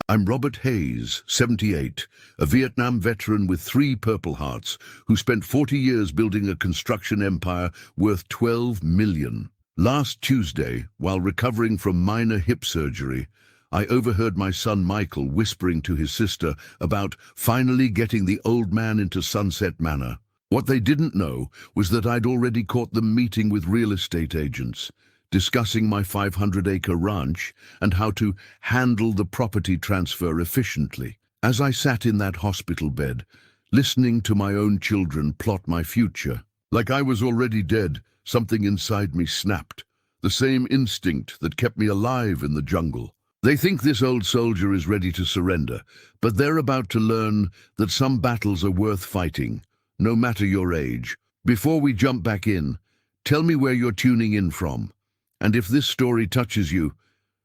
I'm Robert Hayes, 78, a Vietnam veteran with 3 Purple Hearts, who spent 40 years building a construction empire worth $12 million. Last Tuesday, while recovering from minor hip surgery, I overheard my son Michael whispering to his sister about finally getting the old man into Sunset Manor. What they didn't know was that I'd already caught them meeting with real estate agents, discussing my 500-acre ranch and how to handle the property transfer efficiently. As I sat in that hospital bed, listening to my own children plot my future, like I was already dead, something inside me snapped, the same instinct that kept me alive in the jungle. They think this old soldier is ready to surrender, but they're about to learn that some battles are worth fighting, no matter your age. Before we jump back in, tell me where you're tuning in from. And if this story touches you,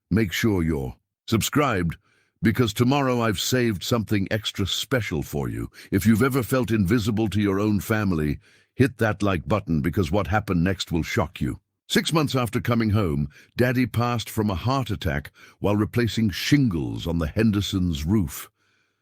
make sure you're subscribed, because tomorrow I've saved something extra special for you. If you've ever felt invisible to your own family, hit that like button, because what happened next will shock you. 6 months after coming home, Daddy passed from a heart attack while replacing shingles on the Henderson's roof.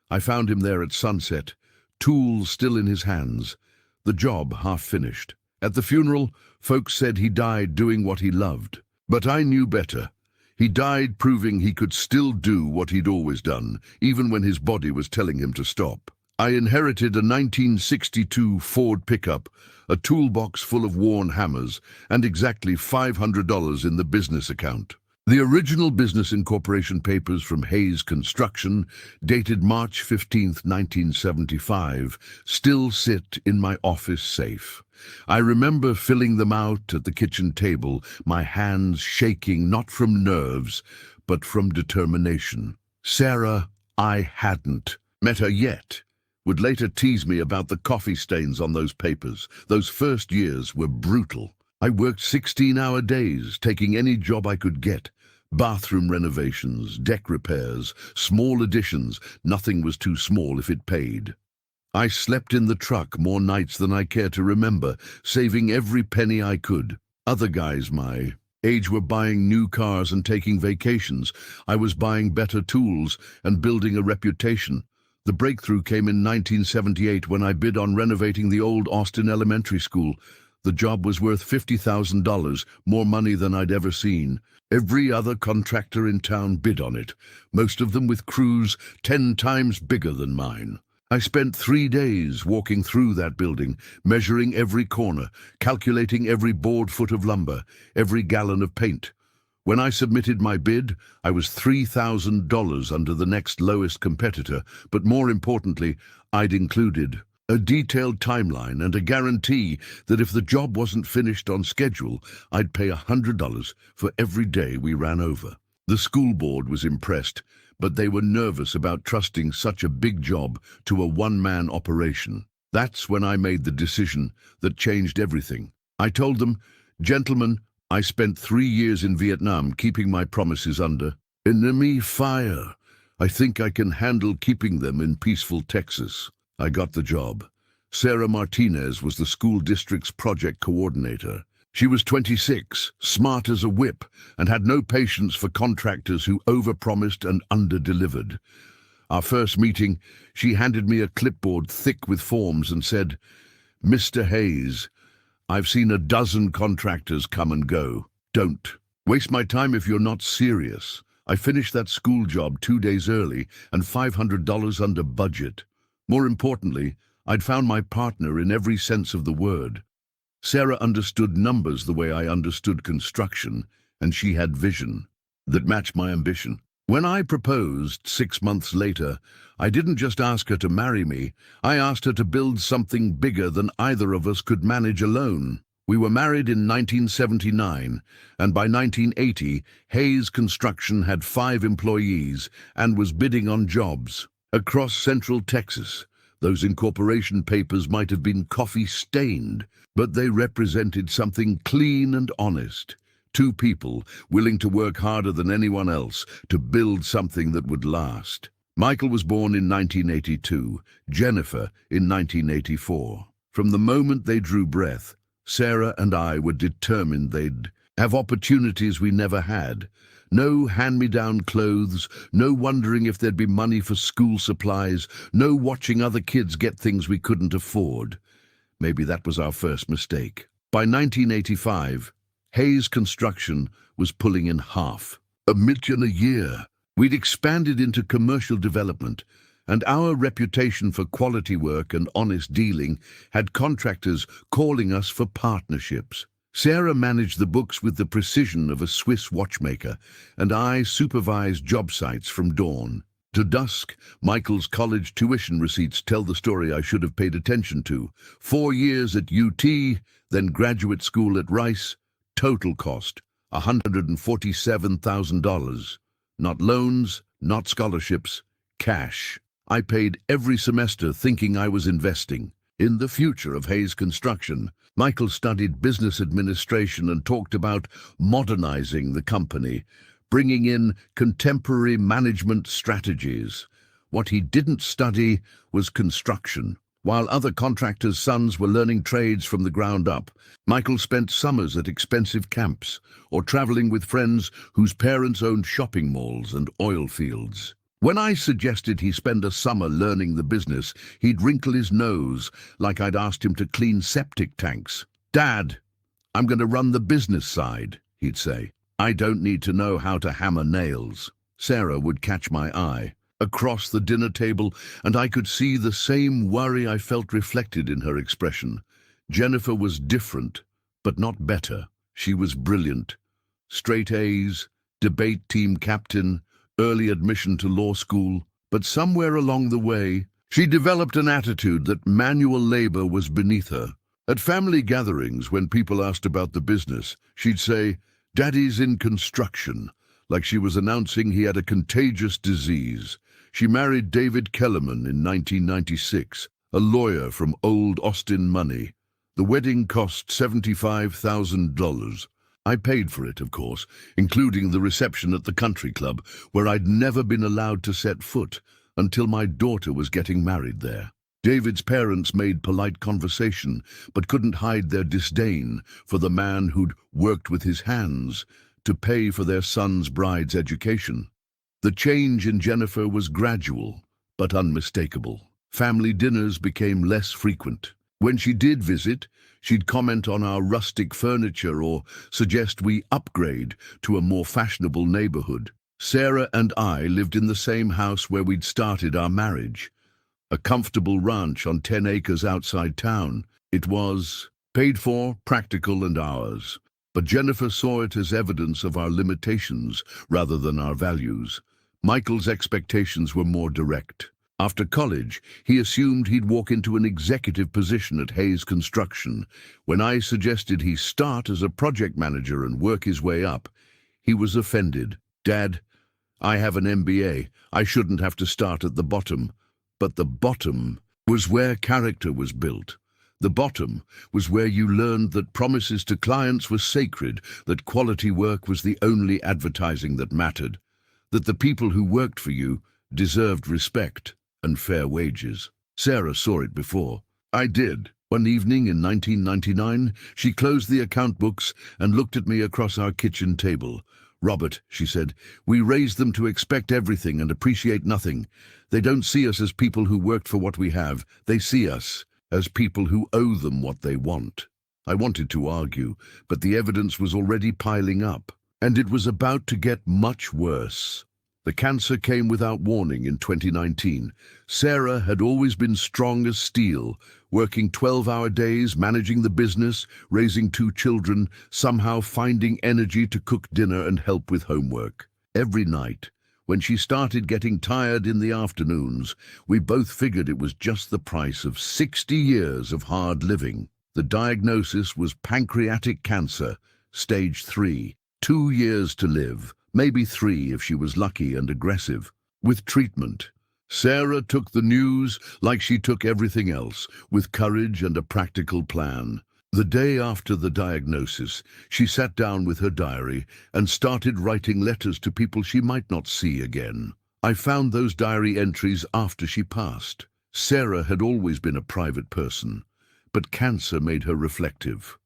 I found him there at sunset, tools still in his hands, the job half finished. At the funeral, folks said he died doing what he loved. But I knew better. He died proving he could still do what he'd always done, even when his body was telling him to stop. I inherited a 1962 Ford pickup, a toolbox full of worn hammers, and exactly $500 in the business account. The original business incorporation papers from Hayes Construction, dated March 15, 1975, still sit in my office safe. I remember filling them out at the kitchen table, my hands shaking not from nerves, but from determination. Sarah, I hadn't met her yet, would later tease me about the coffee stains on those papers. Those first years were brutal. I worked 16-hour days, taking any job I could get. Bathroom renovations, deck repairs, small additions, nothing was too small if it paid. I slept in the truck more nights than I care to remember, saving every penny I could. Other guys my age were buying new cars and taking vacations. I was buying better tools and building a reputation. The breakthrough came in 1978 when I bid on renovating the old Austin Elementary School. The job was worth $50,000, more money than I'd ever seen. Every other contractor in town bid on it, most of them with crews 10 times bigger than mine. I spent 3 days walking through that building, measuring every corner, calculating every board foot of lumber, every gallon of paint. When I submitted my bid, I was $3,000 under the next lowest competitor, but more importantly, I'd included a detailed timeline and a guarantee that if the job wasn't finished on schedule, I'd pay $100 for every day we ran over. The school board was impressed, but they were nervous about trusting such a big job to a one-man operation. That's when I made the decision that changed everything. I told them, "Gentlemen, I spent 3 years in Vietnam keeping my promises under enemy fire. I think I can handle keeping them in peaceful Texas." I got the job. Sarah Martinez was the school district's project coordinator. She was 26, smart as a whip, and had no patience for contractors who overpromised and underdelivered. Our first meeting, she handed me a clipboard thick with forms and said, "Mr. Hayes, I've seen a dozen contractors come and go. Don't waste my time if you're not serious." I finished that school job 2 days early and $500 under budget. More importantly, I'd found my partner in every sense of the word. Sarah understood numbers the way I understood construction, and she had vision that matched my ambition. When I proposed 6 months later, I didn't just ask her to marry me, I asked her to build something bigger than either of us could manage alone. We were married in 1979, and by 1980, Hayes Construction had 5 employees and was bidding on jobs across Central Texas. Those incorporation papers might have been coffee-stained, but they represented something clean and honest. 2 people willing to work harder than anyone else to build something that would last. Michael was born in 1982, Jennifer in 1984. From the moment they drew breath, Sarah and I were determined they'd have opportunities we never had. No hand-me-down clothes, no wondering if there'd be money for school supplies, no watching other kids get things we couldn't afford. Maybe that was our first mistake. By 1985, Hayes Construction was pulling in half. $1 million a year. We'd expanded into commercial development, and our reputation for quality work and honest dealing had contractors calling us for partnerships. Sarah managed the books with the precision of a Swiss watchmaker, and I supervised job sites from dawn to dusk. Michael's college tuition receipts tell the story I should have paid attention to. 4 years at UT, then graduate school at Rice. Total cost, $147,000. Not loans, not scholarships, cash. I paid every semester thinking I was investing in the future of Hayes Construction. Michael studied business administration and talked about modernizing the company, bringing in contemporary management strategies. What he didn't study was construction. While other contractors' sons were learning trades from the ground up, Michael spent summers at expensive camps or traveling with friends whose parents owned shopping malls and oil fields. When I suggested he spend a summer learning the business, he'd wrinkle his nose like I'd asked him to clean septic tanks. "Dad, I'm going to run the business side," he'd say. "I don't need to know how to hammer nails." Sarah would catch my eye across the dinner table, and I could see the same worry I felt reflected in her expression. Jennifer was different, but not better. She was brilliant. Straight A's, debate team captain, early admission to law school. But somewhere along the way, she developed an attitude that manual labor was beneath her. At family gatherings, when people asked about the business, she'd say, "Daddy's in construction," like she was announcing he had a contagious disease. She married David Kellerman in 1996, a lawyer from old Austin money. The wedding cost $75,000. I paid for it, of course, including the reception at the country club, where I'd never been allowed to set foot until my daughter was getting married there. David's parents made polite conversation, but couldn't hide their disdain for the man who'd worked with his hands to pay for their son's bride's education. The change in Jennifer was gradual, but unmistakable. Family dinners became less frequent. When she did visit, she'd comment on our rustic furniture or suggest we upgrade to a more fashionable neighborhood. Sarah and I lived in the same house where we'd started our marriage, a comfortable ranch on 10 acres outside town. It was paid for, practical, and ours. But Jennifer saw it as evidence of our limitations rather than our values. Michael's expectations were more direct. After college, he assumed he'd walk into an executive position at Hayes Construction. When I suggested he start as a project manager and work his way up, he was offended. "Dad, I have an MBA. I shouldn't have to start at the bottom." But the bottom was where character was built. The bottom was where you learned that promises to clients were sacred, that quality work was the only advertising that mattered, that the people who worked for you deserved respect and fair wages. Sarah saw it before. I did. One evening in 1999, she closed the account books and looked at me across our kitchen table. "Robert," she said, "we raised them to expect everything and appreciate nothing. They don't see us as people who worked for what we have. They see us as people who owe them what they want." I wanted to argue, but the evidence was already piling up, and it was about to get much worse. The cancer came without warning in 2019. Sarah had always been strong as steel, working 12-hour days, managing the business, raising 2 children, somehow finding energy to cook dinner and help with homework. Every night, when she started getting tired in the afternoons, we both figured it was just the price of 60 years of hard living. The diagnosis was pancreatic cancer, stage 3, 2 years to live. Maybe 3 if she was lucky and aggressive. With treatment, Sarah took the news like she took everything else, with courage and a practical plan. The day after the diagnosis, she sat down with her diary and started writing letters to people she might not see again. I found those diary entries after she passed. Sarah had always been a private person, but cancer made her reflective.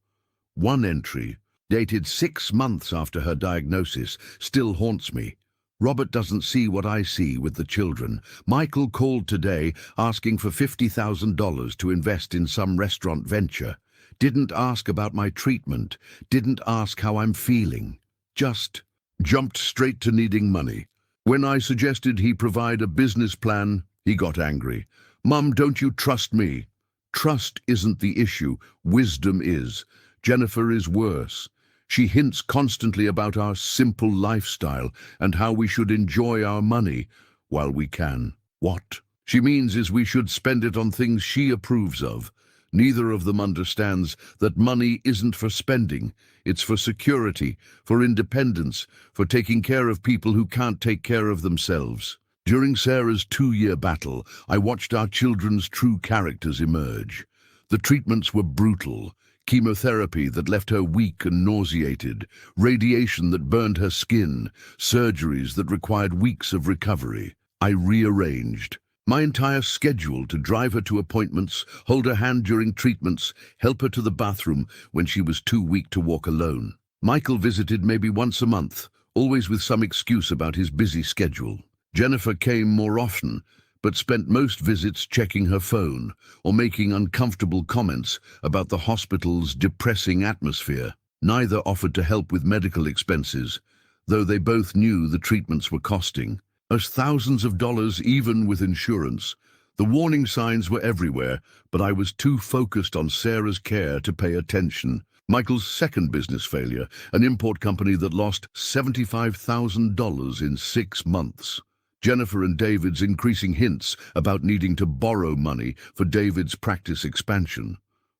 One entry dated 6 months after her diagnosis, still haunts me. Robert doesn't see what I see with the children. Michael called today asking for $50,000 to invest in some restaurant venture. Didn't ask about my treatment, didn't ask how I'm feeling. Just jumped straight to needing money. When I suggested he provide a business plan, he got angry. Mum, don't you trust me? Trust isn't the issue, wisdom is. Jennifer is worse. She hints constantly about our simple lifestyle and how we should enjoy our money while we can. What she means is we should spend it on things she approves of. Neither of them understands that money isn't for spending. It's for security, for independence, for taking care of people who can't take care of themselves. During Sarah's 2-year battle, I watched our children's true characters emerge. The treatments were brutal. Chemotherapy that left her weak and nauseated, radiation that burned her skin, surgeries that required weeks of recovery. I rearranged my entire schedule to drive her to appointments, hold her hand during treatments, help her to the bathroom when she was too weak to walk alone. Michael visited maybe once a month, always with some excuse about his busy schedule. Jennifer came more often, but spent most visits checking her phone or making uncomfortable comments about the hospital's depressing atmosphere. Neither offered to help with medical expenses, though they both knew the treatments were costing us thousands of dollars even with insurance. The warning signs were everywhere, but I was too focused on Sarah's care to pay attention. Michael's second business failure, an import company that lost $75,000 in 6 months. Jennifer and David's increasing hints about needing to borrow money for David's practice expansion.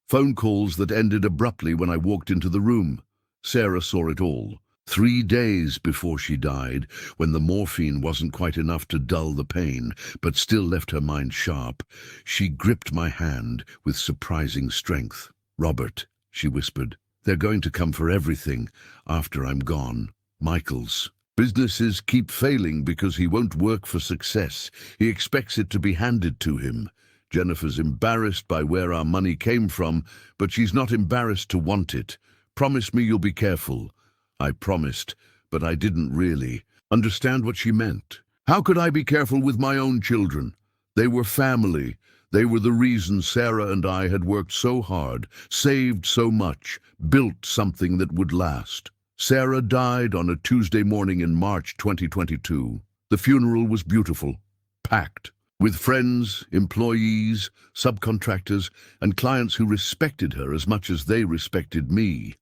Phone calls that ended abruptly when I walked into the room. Sarah saw it all. 3 days before she died, when the morphine wasn't quite enough to dull the pain, but still left her mind sharp, she gripped my hand with surprising strength. "Robert," she whispered, "they're going to come for everything after I'm gone. Michael's businesses keep failing because he won't work for success. He expects it to be handed to him. Jennifer's embarrassed by where our money came from, but she's not embarrassed to want it. Promise me you'll be careful." I promised, but I didn't really understand what she meant. How could I be careful with my own children? They were family. They were the reason Sarah and I had worked so hard, saved so much, built something that would last. Sarah died on a Tuesday morning in March 2022. The funeral was beautiful, packed, with friends, employees, subcontractors, and clients who respected her as much as they respected me.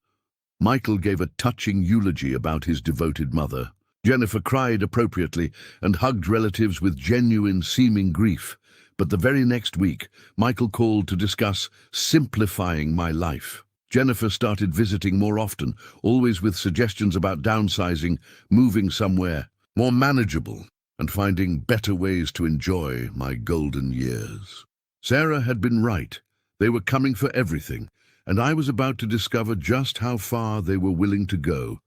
Michael gave a touching eulogy about his devoted mother. Jennifer cried appropriately and hugged relatives with genuine seeming grief. But the very next week, Michael called to discuss simplifying my life. Jennifer started visiting more often, always with suggestions about downsizing, moving somewhere more manageable, and finding better ways to enjoy my golden years. Sarah had been right. They were coming for everything, and I was about to discover just how far they were willing to go.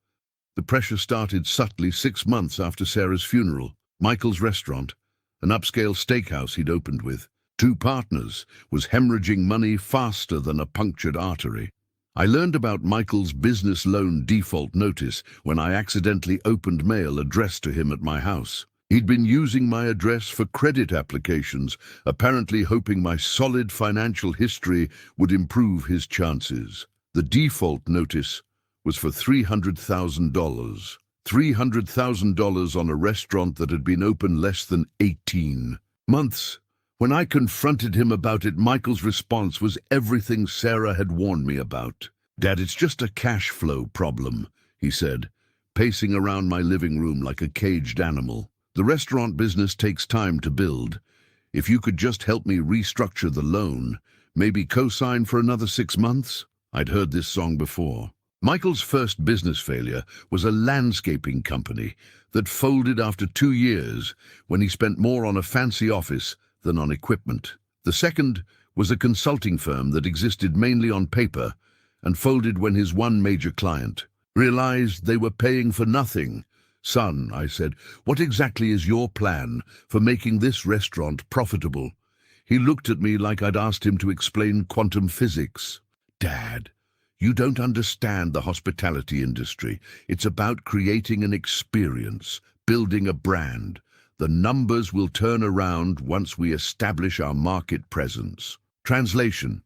The pressure started subtly 6 months after Sarah's funeral. Michael's restaurant, an upscale steakhouse he'd opened with 2 partners, was hemorrhaging money faster than a punctured artery. I learned about Michael's business loan default notice when I accidentally opened mail addressed to him at my house. He'd been using my address for credit applications, apparently hoping my solid financial history would improve his chances. The default notice was for $300,000. $300,000 on a restaurant that had been open less than 18 months. When I confronted him about it, Michael's response was everything Sarah had warned me about. "Dad, it's just a cash flow problem," he said, pacing around my living room like a caged animal. "The restaurant business takes time to build. If you could just help me restructure the loan, maybe co-sign for another 6 months?" I'd heard this song before. Michael's first business failure was a landscaping company that folded after 2 years when he spent more on a fancy office than on equipment. The second was a consulting firm that existed mainly on paper and folded when his one major client realized they were paying for nothing. "Son," I said, "what exactly is your plan for making this restaurant profitable?" He looked at me like I'd asked him to explain quantum physics. "Dad, You don't understand the hospitality industry. It's about creating an experience, building a brand. The numbers will turn around once we establish our market presence. Translation: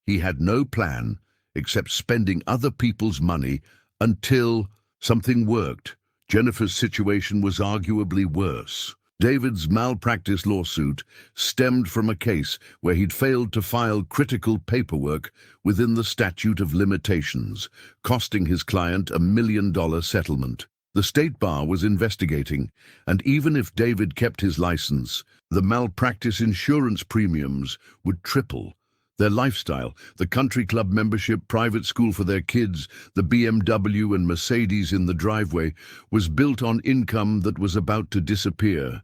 he had no plan except spending other people's money until something worked. Jennifer's situation was arguably worse. David's malpractice lawsuit stemmed from a case where he'd failed to file critical paperwork within the statute of limitations, costing his client a $1 million settlement. The state bar was investigating, and even if David kept his license, the malpractice insurance premiums would triple. Their lifestyle, the country club membership, private school for their kids, the BMW and Mercedes in the driveway, was built on income that was about to disappear.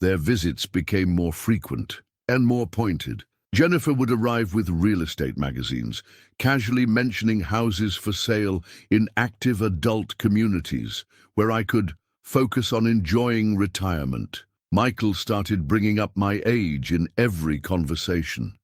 Their visits became more frequent and more pointed. Jennifer would arrive with real estate magazines, casually mentioning houses for sale in active adult communities, where I could focus on enjoying retirement. Michael started bringing up my age in every conversation.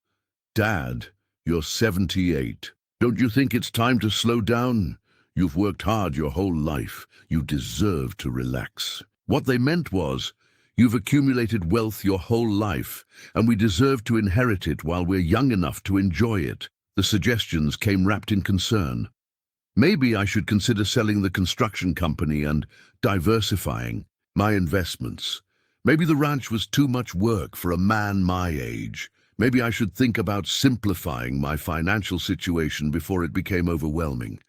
"Dad, you're 78. Don't you think it's time to slow down? You've worked hard your whole life. You deserve to relax." What they meant was, "You've accumulated wealth your whole life, and we deserve to inherit it while we're young enough to enjoy it." The suggestions came wrapped in concern. Maybe I should consider selling the construction company and diversifying my investments. Maybe the ranch was too much work for a man my age. Maybe I should think about simplifying my financial situation before it became overwhelming.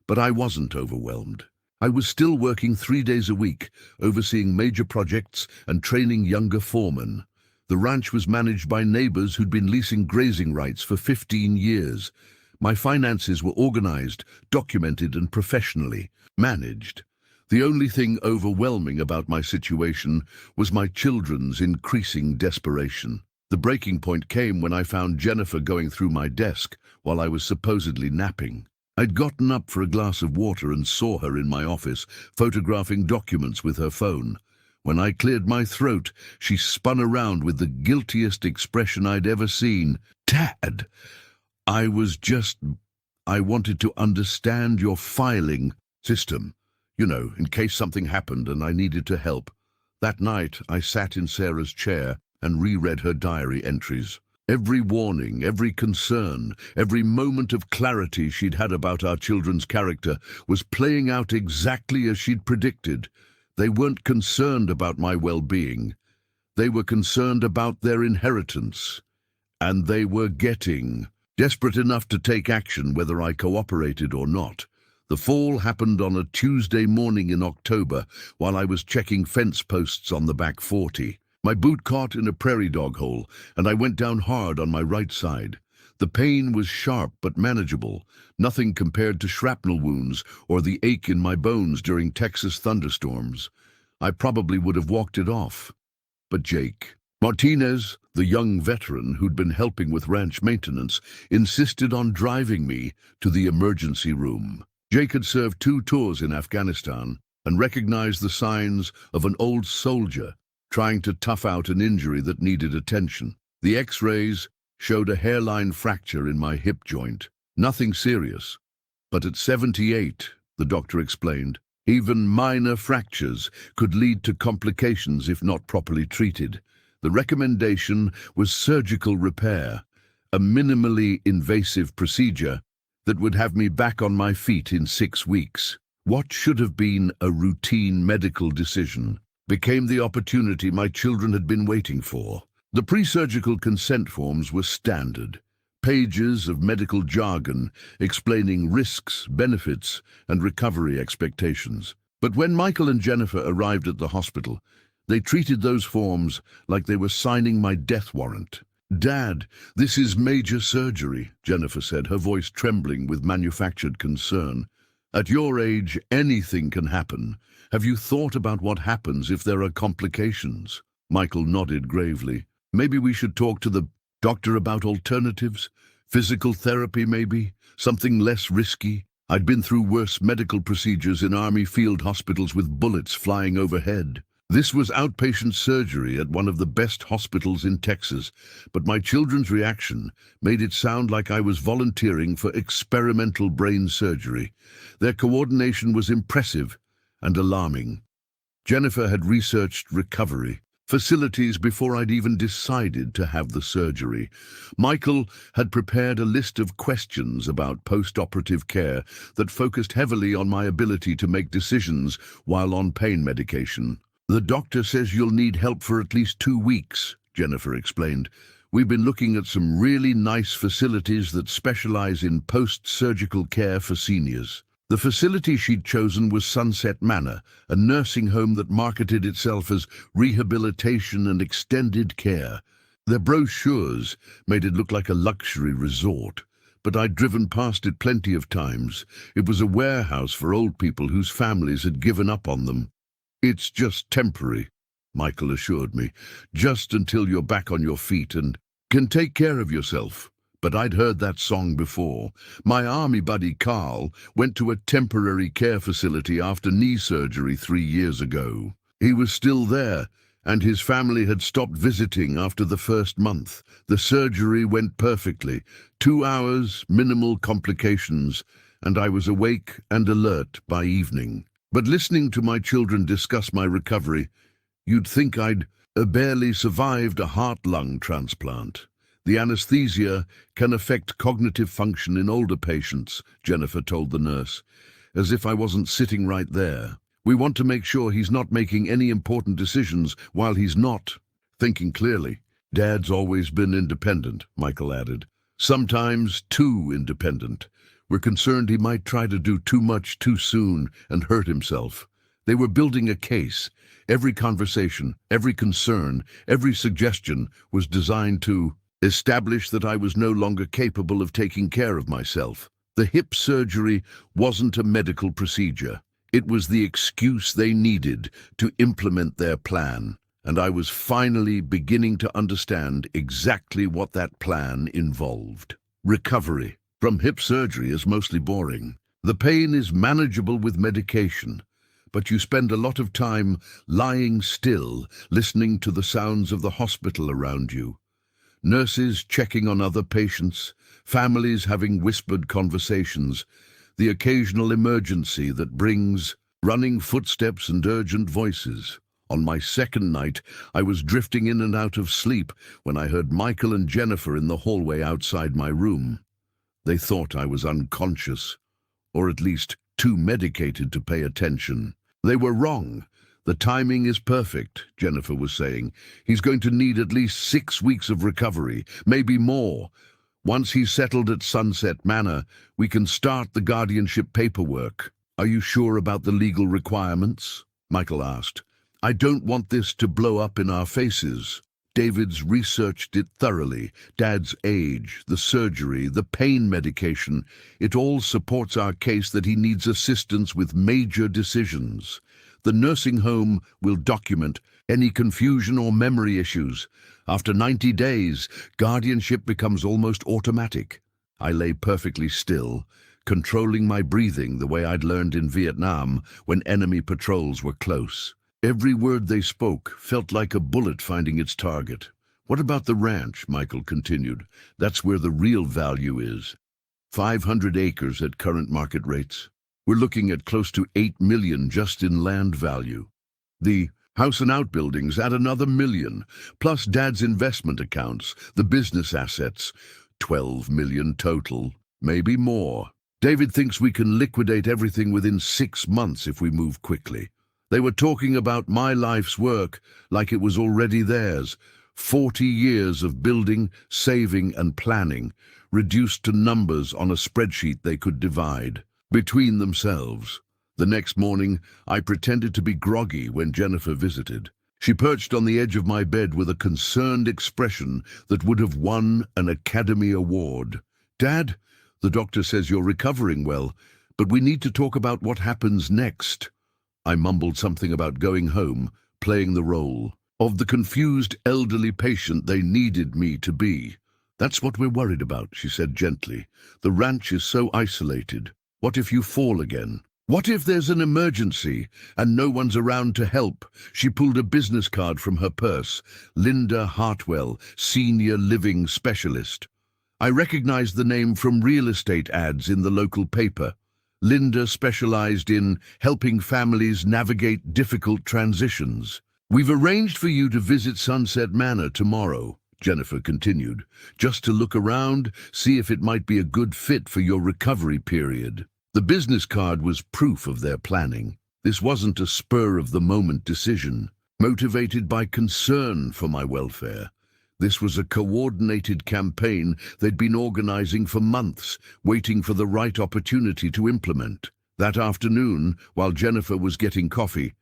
But I wasn't overwhelmed. I was still working 3 days a week, overseeing major projects and training younger foremen. The ranch was managed by neighbors who'd been leasing grazing rights for 15 years. My finances were organized, documented, and professionally managed. The only thing overwhelming about my situation was my children's increasing desperation. The breaking point came when I found Jennifer going through my desk while I was supposedly napping. I'd gotten up for a glass of water and saw her in my office, photographing documents with her phone. When I cleared my throat, she spun around with the guiltiest expression I'd ever seen. "Dad, I wanted to understand your filing system, in case something happened and I needed to help." That night, I sat in Sarah's chair and reread her diary entries. Every warning, every concern, every moment of clarity she'd had about our children's character was playing out exactly as she'd predicted. They weren't concerned about my well-being. They were concerned about their inheritance. And they were getting desperate enough to take action whether I cooperated or not. The fall happened on a Tuesday morning in October while I was checking fence posts on the back 40. My boot caught in a prairie dog hole, and I went down hard on my right side. The pain was sharp but manageable, nothing compared to shrapnel wounds or the ache in my bones during Texas thunderstorms. I probably would have walked it off. But Jake Martinez, the young veteran who'd been helping with ranch maintenance, insisted on driving me to the emergency room. Jake had served 2 tours in Afghanistan and recognized the signs of an old soldier trying to tough out an injury that needed attention. The X-rays showed a hairline fracture in my hip joint. Nothing serious. But at 78, the doctor explained, even minor fractures could lead to complications if not properly treated. The recommendation was surgical repair, a minimally invasive procedure that would have me back on my feet in 6 weeks. What should have been a routine medical decision became the opportunity my children had been waiting for. The pre-surgical consent forms were standard, pages of medical jargon explaining risks, benefits, and recovery expectations. But when Michael and Jennifer arrived at the hospital, they treated those forms like they were signing my death warrant. "Dad, this is major surgery," Jennifer said, her voice trembling with manufactured concern. "At your age, anything can happen. Have you thought about what happens if there are complications?" Michael nodded gravely. "Maybe we should talk to the doctor about alternatives? Physical therapy, maybe? Something less risky?" I'd been through worse medical procedures in Army field hospitals with bullets flying overhead. This was outpatient surgery at one of the best hospitals in Texas, but my children's reaction made it sound like I was volunteering for experimental brain surgery. Their coordination was impressive and alarming. Jennifer had researched recovery facilities before I'd even decided to have the surgery. Michael had prepared a list of questions about post-operative care that focused heavily on my ability to make decisions while on pain medication. "The doctor says you'll need help for at least 2 weeks," Jennifer explained. "We've been looking at some really nice facilities that specialize in post-surgical care for seniors." The facility she'd chosen was Sunset Manor, a nursing home that marketed itself as rehabilitation and extended care. Their brochures made it look like a luxury resort, but I'd driven past it plenty of times. It was a warehouse for old people whose families had given up on them. "It's just temporary," Michael assured me, "just until you're back on your feet and can take care of yourself." But I'd heard that song before. My army buddy Carl went to a temporary care facility after knee surgery 3 years ago. He was still there, and his family had stopped visiting after the first month. The surgery went perfectly. 2 hours, minimal complications, and I was awake and alert by evening. But listening to my children discuss my recovery, you'd think I'd barely survived a heart-lung transplant. "The anesthesia can affect cognitive function in older patients," Jennifer told the nurse, as if I wasn't sitting right there. "We want to make sure he's not making any important decisions while he's not thinking clearly." "Dad's always been independent," Michael added. "Sometimes too independent. We're concerned he might try to do too much too soon and hurt himself." They were building a case. Every conversation, every concern, every suggestion was designed to establish that I was no longer capable of taking care of myself. The hip surgery wasn't a medical procedure. It was the excuse they needed to implement their plan, and I was finally beginning to understand exactly what that plan involved. Recovery from hip surgery is mostly boring. The pain is manageable with medication, but you spend a lot of time lying still, listening to the sounds of the hospital around you. Nurses checking on other patients, families having whispered conversations, the occasional emergency that brings running footsteps and urgent voices. On my second night, I was drifting in and out of sleep when I heard Michael and Jennifer in the hallway outside my room. They thought I was unconscious, or at least too medicated to pay attention. They were wrong. "The timing is perfect," Jennifer was saying. "He's going to need at least 6 weeks of recovery, maybe more. Once he's settled at Sunset Manor, we can start the guardianship paperwork." "Are you sure about the legal requirements?" Michael asked. "I don't want this to blow up in our faces." David's researched it thoroughly. Dad's age, the surgery, the pain medication, it all supports our case that he needs assistance with major decisions. The nursing home will document any confusion or memory issues. After 90 days, guardianship becomes almost automatic. I lay perfectly still, controlling my breathing the way I'd learned in Vietnam when enemy patrols were close. Every word they spoke felt like a bullet finding its target. "What about the ranch?" Michael continued. "That's where the real value is. 500 acres at current market rates. We're looking at close to 8 million just in land value. The house and outbuildings add another million, plus Dad's investment accounts, the business assets, 12 million total, maybe more. David thinks we can liquidate everything within 6 months if we move quickly." They were talking about my life's work like it was already theirs. 40 years of building, saving, and planning, reduced to numbers on a spreadsheet they could divide between themselves. The next morning, I pretended to be groggy when Jennifer visited. She perched on the edge of my bed with a concerned expression that would have won an Academy Award. "Dad, the doctor says you're recovering well, but we need to talk about what happens next." I mumbled something about going home, playing the role of the confused elderly patient they needed me to be. "That's what we're worried about," she said gently. "The ranch is so isolated. What if you fall again?" What if there's an emergency and no one's around to help? She pulled a business card from her purse. Linda Hartwell, Senior Living Specialist. I recognized the name from real estate ads in the local paper. Linda specialized in helping families navigate difficult transitions. We've arranged for you to visit Sunset Manor tomorrow, Jennifer continued, just to look around, see if it might be a good fit for your recovery period. The business card was proof of their planning. This wasn't a spur-of-the-moment decision, motivated by concern for my welfare. This was a coordinated campaign they'd been organizing for months, waiting for the right opportunity to implement. That afternoon, while Jennifer was getting coffee,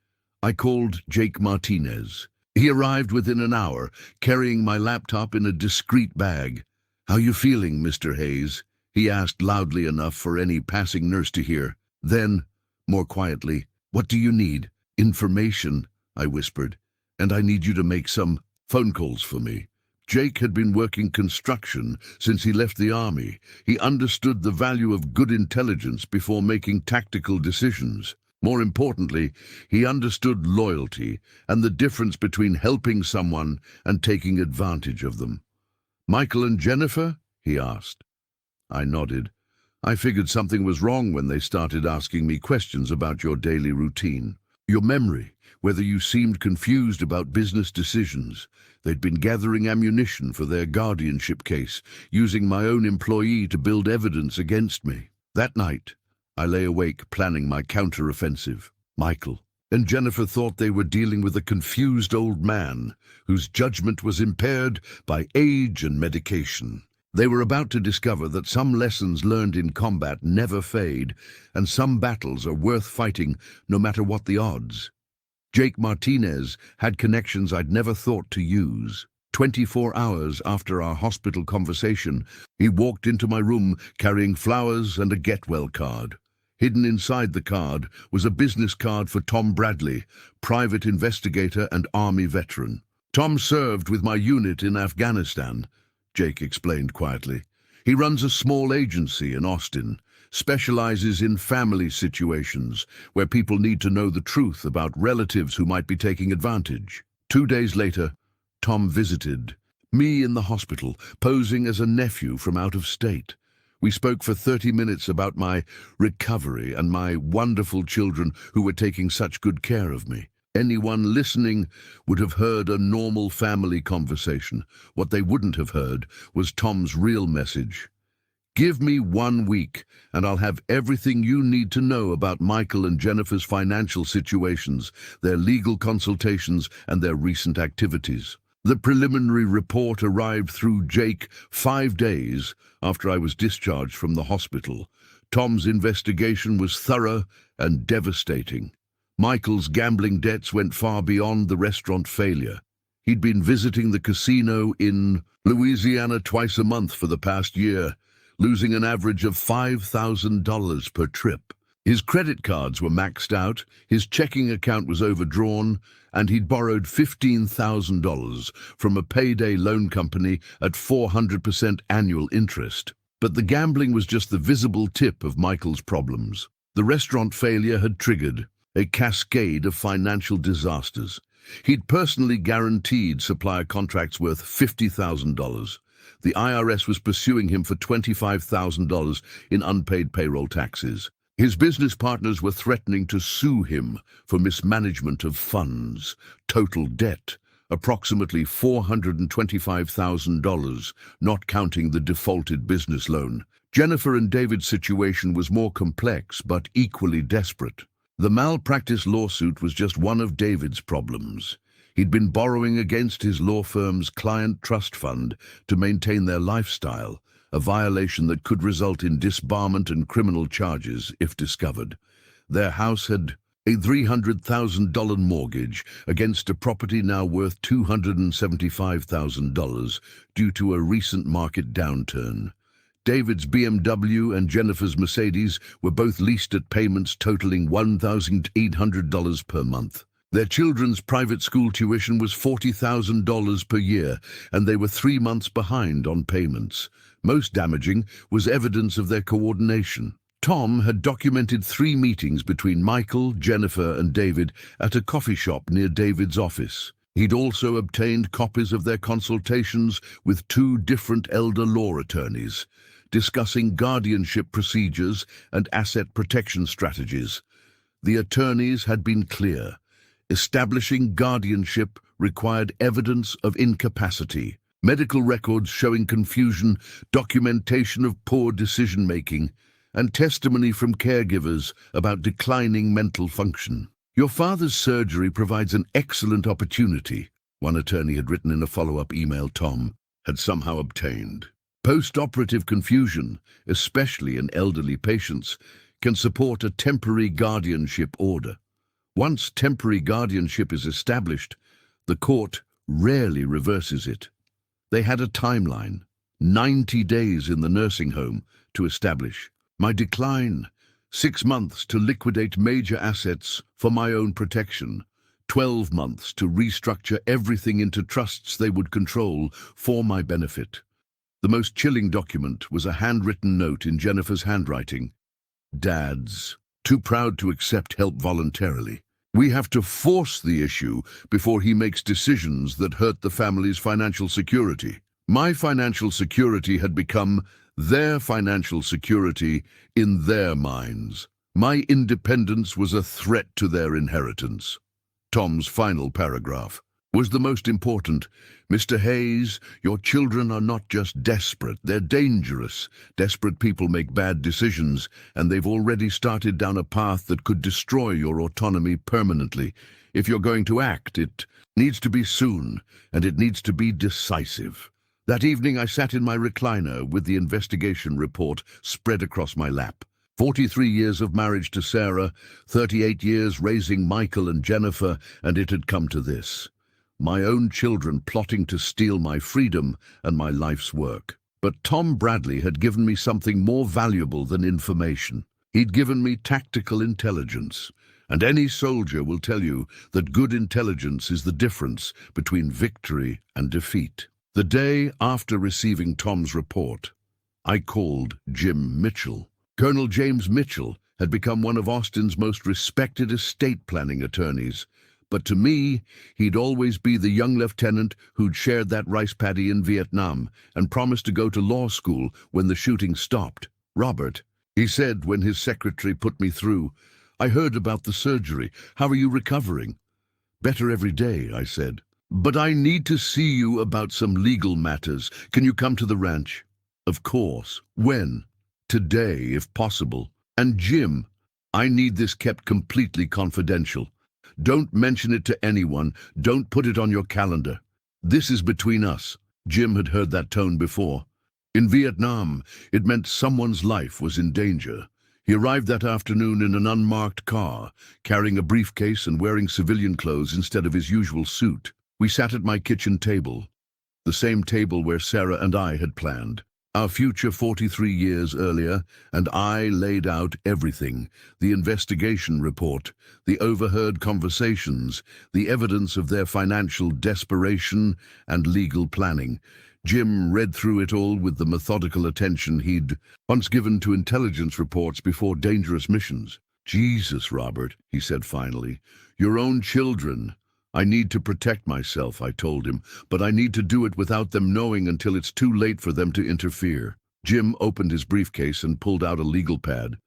I called Jake Martinez. He arrived within an hour, carrying my laptop in a discreet bag. "How you feeling, Mr. Hayes?" he asked loudly enough for any passing nurse to hear. Then, more quietly, "What do you need?" "Information," I whispered, "and I need you to make some phone calls for me." Jake had been working construction since he left the army. He understood the value of good intelligence before making tactical decisions. More importantly, he understood loyalty and the difference between helping someone and taking advantage of them. "Michael and Jennifer?" he asked. I nodded. "I figured something was wrong when they started asking me questions about your daily routine. Your memory, whether you seemed confused about business decisions. They'd been gathering ammunition for their guardianship case, using my own employee to build evidence against me." That night, I lay awake planning my counter-offensive. Michael and Jennifer thought they were dealing with a confused old man whose judgment was impaired by age and medication. They were about to discover that some lessons learned in combat never fade, and some battles are worth fighting no matter what the odds. Jake Martinez had connections I'd never thought to use. 24 hours after our hospital conversation, he walked into my room carrying flowers and a get well card. Hidden inside the card was a business card for Tom Bradley, private investigator and Army veteran. "Tom served with my unit in Afghanistan," Jake explained quietly. "He runs a small agency in Austin, specializes in family situations where people need to know the truth about relatives who might be taking advantage." 2 days later, Tom visited me in the hospital, posing as a nephew from out of state. We spoke for 30 minutes about my recovery and my wonderful children who were taking such good care of me. Anyone listening would have heard a normal family conversation. What they wouldn't have heard was Tom's real message. "Give me 1 week, and I'll have everything you need to know about Michael and Jennifer's financial situations, their legal consultations, and their recent activities." The preliminary report arrived through Jake 5 days after I was discharged from the hospital. Tom's investigation was thorough and devastating. Michael's gambling debts went far beyond the restaurant failure. He'd been visiting the casino in Louisiana twice a month for the past year, losing an average of $5,000 per trip. His credit cards were maxed out, his checking account was overdrawn, and he'd borrowed $15,000 from a payday loan company at 400% annual interest. But the gambling was just the visible tip of Michael's problems. The restaurant failure had triggered a cascade of financial disasters. He'd personally guaranteed supplier contracts worth $50,000. The IRS was pursuing him for $25,000 in unpaid payroll taxes. His business partners were threatening to sue him for mismanagement of funds. Total debt, approximately $425,000, not counting the defaulted business loan. Jennifer and David's situation was more complex but equally desperate. The malpractice lawsuit was just one of David's problems. He'd been borrowing against his law firm's client trust fund to maintain their lifestyle, a violation that could result in disbarment and criminal charges if discovered. Their house had a $300,000 mortgage against a property now worth $275,000 due to a recent market downturn. David's BMW and Jennifer's Mercedes were both leased at payments totaling $1,800 per month. Their children's private school tuition was $40,000 per year, and they were 3 months behind on payments. Most damaging was evidence of their coordination. Tom had documented 3 meetings between Michael, Jennifer, and David at a coffee shop near David's office. He'd also obtained copies of their consultations with 2 different elder law attorneys, discussing guardianship procedures and asset protection strategies. The attorneys had been clear. Establishing guardianship required evidence of incapacity, medical records showing confusion, documentation of poor decision-making, and testimony from caregivers about declining mental function. "Your father's surgery provides an excellent opportunity," one attorney had written in a follow-up email Tom had somehow obtained. "Post-operative confusion, especially in elderly patients, can support a temporary guardianship order. Once temporary guardianship is established, the court rarely reverses it." They had a timeline, 90 days in the nursing home to establish. My decline, 6 months to liquidate major assets for my own protection, 12 months to restructure everything into trusts they would control for my benefit. The most chilling document was a handwritten note in Jennifer's handwriting. "Dad's too proud to accept help voluntarily. We have to force the issue before he makes decisions that hurt the family's financial security." My financial security had become their financial security in their minds. My independence was a threat to their inheritance. Tom's final paragraph was the most important. "Mr. Hayes, your children are not just desperate, they're dangerous. Desperate people make bad decisions, and they've already started down a path that could destroy your autonomy permanently. If you're going to act, it needs to be soon, and it needs to be decisive." That evening I sat in my recliner with the investigation report spread across my lap. 43 years of marriage to Sarah, 38 years raising Michael and Jennifer, and it had come to this. My own children plotting to steal my freedom and my life's work. But Tom Bradley had given me something more valuable than information. He'd given me tactical intelligence. And any soldier will tell you that good intelligence is the difference between victory and defeat. The day after receiving Tom's report, I called Jim Mitchell. Colonel James Mitchell had become one of Austin's most respected estate planning attorneys, but to me, he'd always be the young lieutenant who'd shared that rice paddy in Vietnam and promised to go to law school when the shooting stopped. "Robert," he said when his secretary put me through, "I heard about the surgery. How are you recovering?" "Better every day," I said. "But I need to see you about some legal matters. Can you come to the ranch?" "Of course." "When?" "Today, if possible. And Jim, I need this kept completely confidential. Don't mention it to anyone. Don't put it on your calendar. This is between us." Jim had heard that tone before. In Vietnam, it meant someone's life was in danger. He arrived that afternoon in an unmarked car, carrying a briefcase and wearing civilian clothes instead of his usual suit. We sat at my kitchen table, the same table where Sarah and I had planned. Our future 43 years earlier, and I laid out everything: the investigation report, the overheard conversations, the evidence of their financial desperation and legal planning. Jim read through it all with the methodical attention he'd once given to intelligence reports before dangerous missions. "Jesus, Robert," he said finally, "your own children. I need to protect myself," I told him, "but I need to do it without them knowing until it's too late for them to interfere." Jim opened his briefcase and pulled out a legal pad.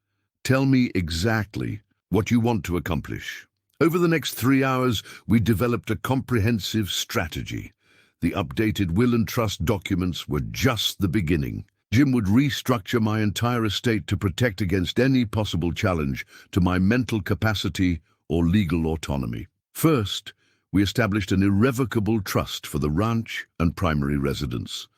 "Tell me exactly what you want to accomplish." Over the next 3 hours, we developed a comprehensive strategy. The updated will and trust documents were just the beginning. Jim would restructure my entire estate to protect against any possible challenge to my mental capacity or legal autonomy. First, we established an irrevocable trust for the ranch and primary residence.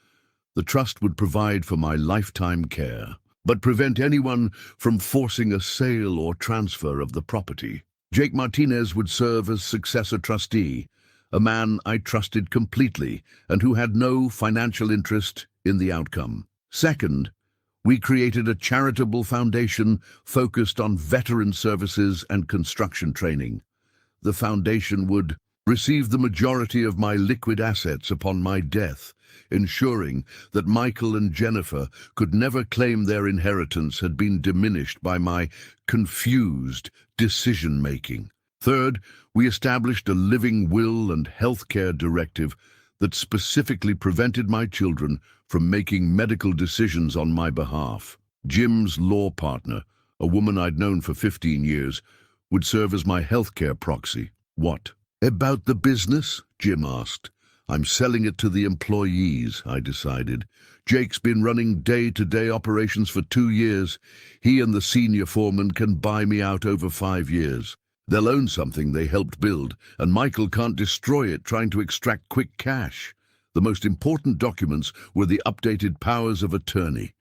The trust would provide for my lifetime care, but prevent anyone from forcing a sale or transfer of the property. Jake Martinez would serve as successor trustee, a man I trusted completely and who had no financial interest in the outcome. Second, we created a charitable foundation focused on veteran services and construction training. The foundation would receive the majority of my liquid assets upon my death, ensuring that Michael and Jennifer could never claim their inheritance had been diminished by my confused decision-making. Third, we established a living will and healthcare directive that specifically prevented my children from making medical decisions on my behalf. Jim's law partner, a woman I'd known for 15 years, would serve as my healthcare proxy. What? About the business? Jim asked. I'm selling it to the employees, I decided. Jake's been running day-to-day operations for 2 years. He and the senior foreman can buy me out over 5 years. They'll own something they helped build, and Michael can't destroy it trying to extract quick cash. The most important documents were the updated powers of attorney.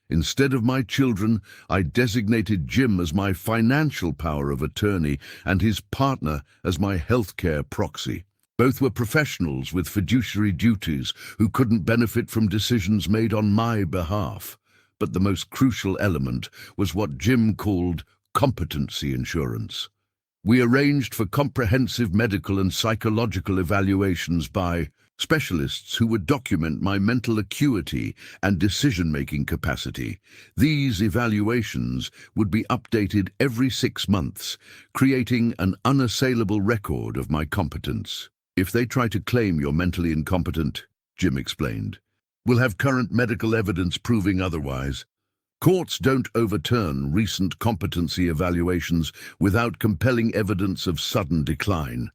Instead of my children, I designated Jim as my financial power of attorney and his partner as my healthcare proxy. Both were professionals with fiduciary duties who couldn't benefit from decisions made on my behalf. But the most crucial element was what Jim called competency insurance. We arranged for comprehensive medical and psychological evaluations by specialists who would document my mental acuity and decision-making capacity. These evaluations would be updated every 6 months, creating an unassailable record of my competence. If they try to claim you're mentally incompetent, Jim explained, we'll have current medical evidence proving otherwise. Courts don't overturn recent competency evaluations without compelling evidence of sudden decline.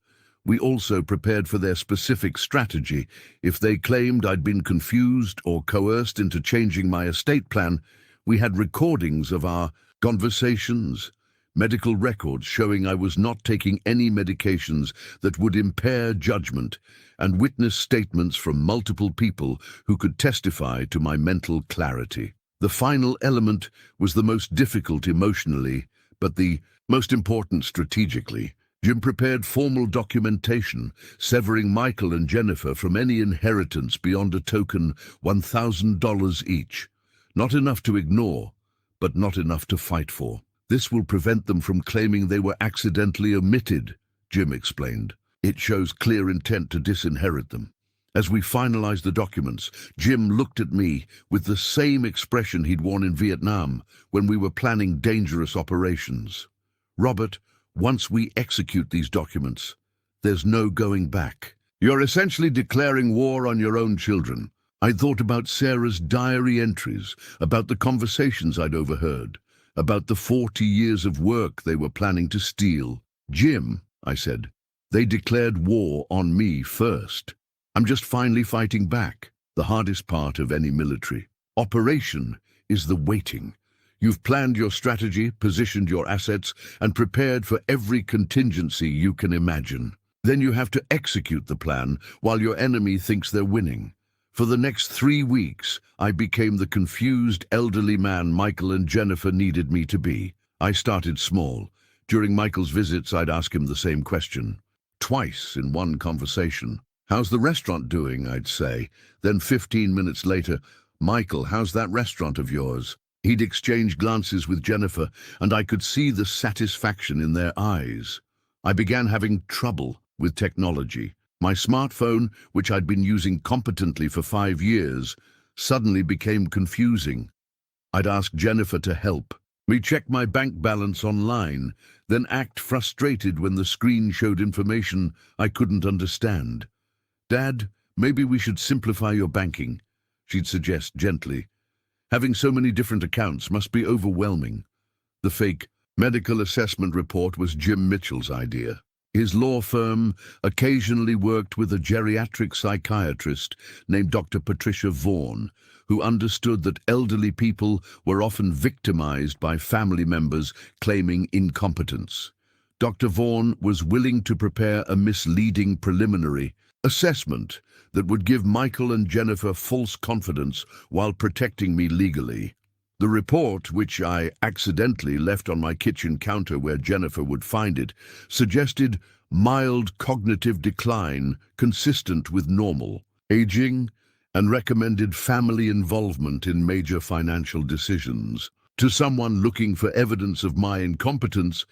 We also prepared for their specific strategy. If they claimed I'd been confused or coerced into changing my estate plan, we had recordings of our conversations, medical records showing I was not taking any medications that would impair judgment, and witness statements from multiple people who could testify to my mental clarity. The final element was the most difficult emotionally, but the most important strategically. Jim prepared formal documentation, severing Michael and Jennifer from any inheritance beyond a token $1,000 each. Not enough to ignore, but not enough to fight for. This will prevent them from claiming they were accidentally omitted, Jim explained. It shows clear intent to disinherit them. As we finalized the documents, Jim looked at me with the same expression he'd worn in Vietnam when we were planning dangerous operations. Robert, once we execute these documents, there's no going back. You're essentially declaring war on your own children. I thought about Sarah's diary entries, about the conversations I'd overheard, about the 40 years of work they were planning to steal. Jim, I said, they declared war on me first. I'm just finally fighting back. The hardest part of any military operation is the waiting. You've planned your strategy, positioned your assets, and prepared for every contingency you can imagine. Then you have to execute the plan while your enemy thinks they're winning. For the next 3 weeks, I became the confused elderly man Michael and Jennifer needed me to be. I started small. During Michael's visits, I'd ask him the same question. Twice in one conversation. How's the restaurant doing, I'd say. Then 15 minutes later, Michael, how's that restaurant of yours? He'd exchange glances with Jennifer, and I could see the satisfaction in their eyes. I began having trouble with technology. My smartphone, which I'd been using competently for 5 years, suddenly became confusing. I'd ask Jennifer to help me check my bank balance online, then act frustrated when the screen showed information I couldn't understand. Dad, maybe we should simplify your banking, she'd suggest gently. Having so many different accounts must be overwhelming. The fake medical assessment report was Jim Mitchell's idea. His law firm occasionally worked with a geriatric psychiatrist named Dr. Patricia Vaughan, who understood that elderly people were often victimized by family members claiming incompetence. Dr. Vaughan was willing to prepare a misleading preliminary assessment that would give Michael and Jennifer false confidence while protecting me legally. The report, which I accidentally left on my kitchen counter where Jennifer would find it, suggested mild cognitive decline consistent with normal aging and recommended family involvement in major financial decisions. To someone looking for evidence of my incompetence,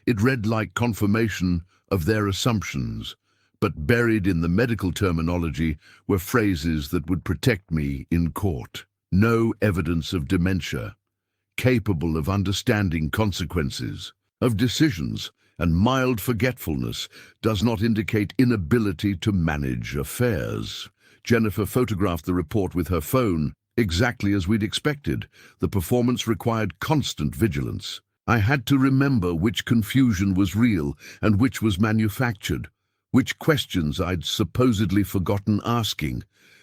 it read like confirmation of their assumptions. but buried in the medical terminology were phrases that would protect me in court. No evidence of dementia, capable of understanding consequences, of decisions, and mild forgetfulness does not indicate inability to manage affairs. Jennifer photographed the report with her phone, exactly as we'd expected. The performance required constant vigilance. I had to remember which confusion was real and which was manufactured, which questions I'd supposedly forgotten asking,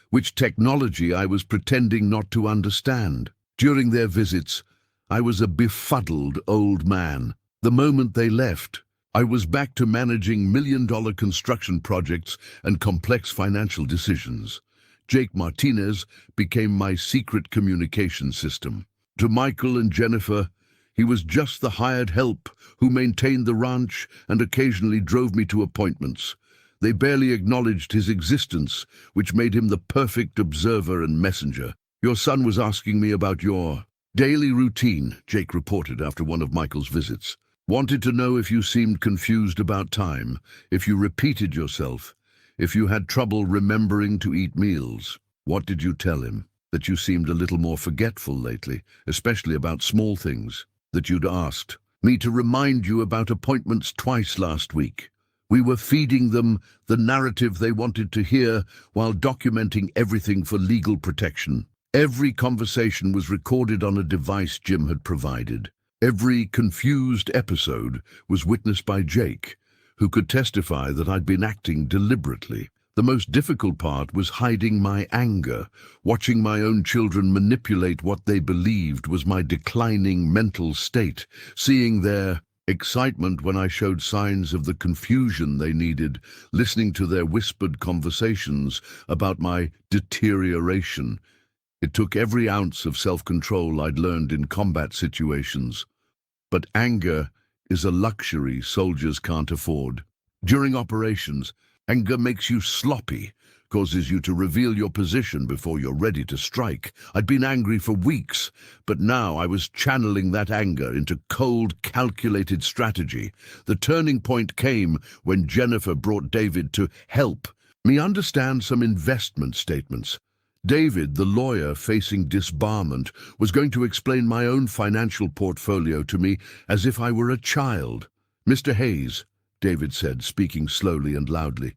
which technology I was pretending not to understand. During their visits, I was a befuddled old man. The moment they left, I was back to managing million-dollar construction projects and complex financial decisions. Jake Martinez became my secret communication system. To Michael and Jennifer, he was just the hired help who maintained the ranch and occasionally drove me to appointments. They barely acknowledged his existence, which made him the perfect observer and messenger. Your son was asking me about your daily routine, Jake reported after one of Michael's visits. Wanted to know if you seemed confused about time, if you repeated yourself, if you had trouble remembering to eat meals. What did you tell him? That you seemed a little more forgetful lately, especially about small things. That you'd asked me to remind you about appointments twice last week. We were feeding them the narrative they wanted to hear while documenting everything for legal protection. Every conversation was recorded on a device Jim had provided. Every confused episode was witnessed by Jake, who could testify that I'd been acting deliberately. The most difficult part was hiding my anger, watching my own children manipulate what they believed was my declining mental state, seeing their excitement when I showed signs of the confusion they needed, listening to their whispered conversations about my deterioration. It took every ounce of self-control I'd learned in combat situations. But anger is a luxury soldiers can't afford. During operations, anger makes you sloppy, causes you to reveal your position before you're ready to strike. I'd been angry for weeks, but now I was channeling that anger into cold, calculated strategy. The turning point came when Jennifer brought David to help me understand some investment statements. David, the lawyer facing disbarment, was going to explain my own financial portfolio to me as if I were a child. Mr. Hayes, David said, speaking slowly and loudly,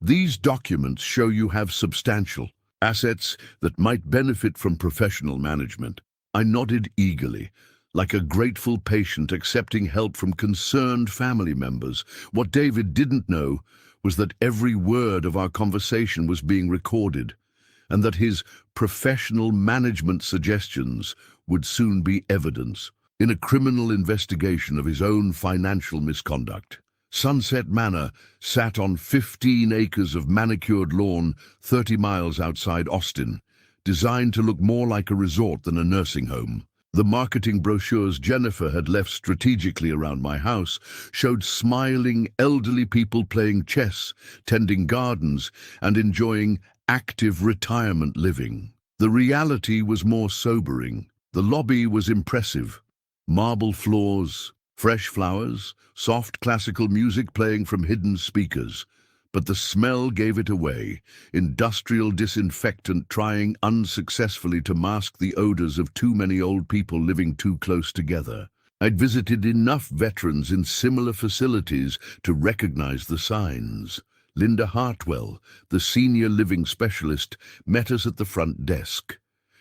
these documents show you have substantial assets that might benefit from professional management. I nodded eagerly, like a grateful patient accepting help from concerned family members. What David didn't know was that every word of our conversation was being recorded, and that his professional management suggestions would soon be evidence in a criminal investigation of his own financial misconduct. Sunset Manor sat on 15 acres of manicured lawn 30 miles outside Austin, designed to look more like a resort than a nursing home. The marketing brochures Jennifer had left strategically around my house showed smiling elderly people playing chess, tending gardens, and enjoying active retirement living. The reality was more sobering. The lobby was impressive. Marble floors, fresh flowers, soft classical music playing from hidden speakers. But the smell gave it away, industrial disinfectant trying unsuccessfully to mask the odors of too many old people living too close together. I'd visited enough veterans in similar facilities to recognize the signs. Linda Hartwell, the senior living specialist, met us at the front desk.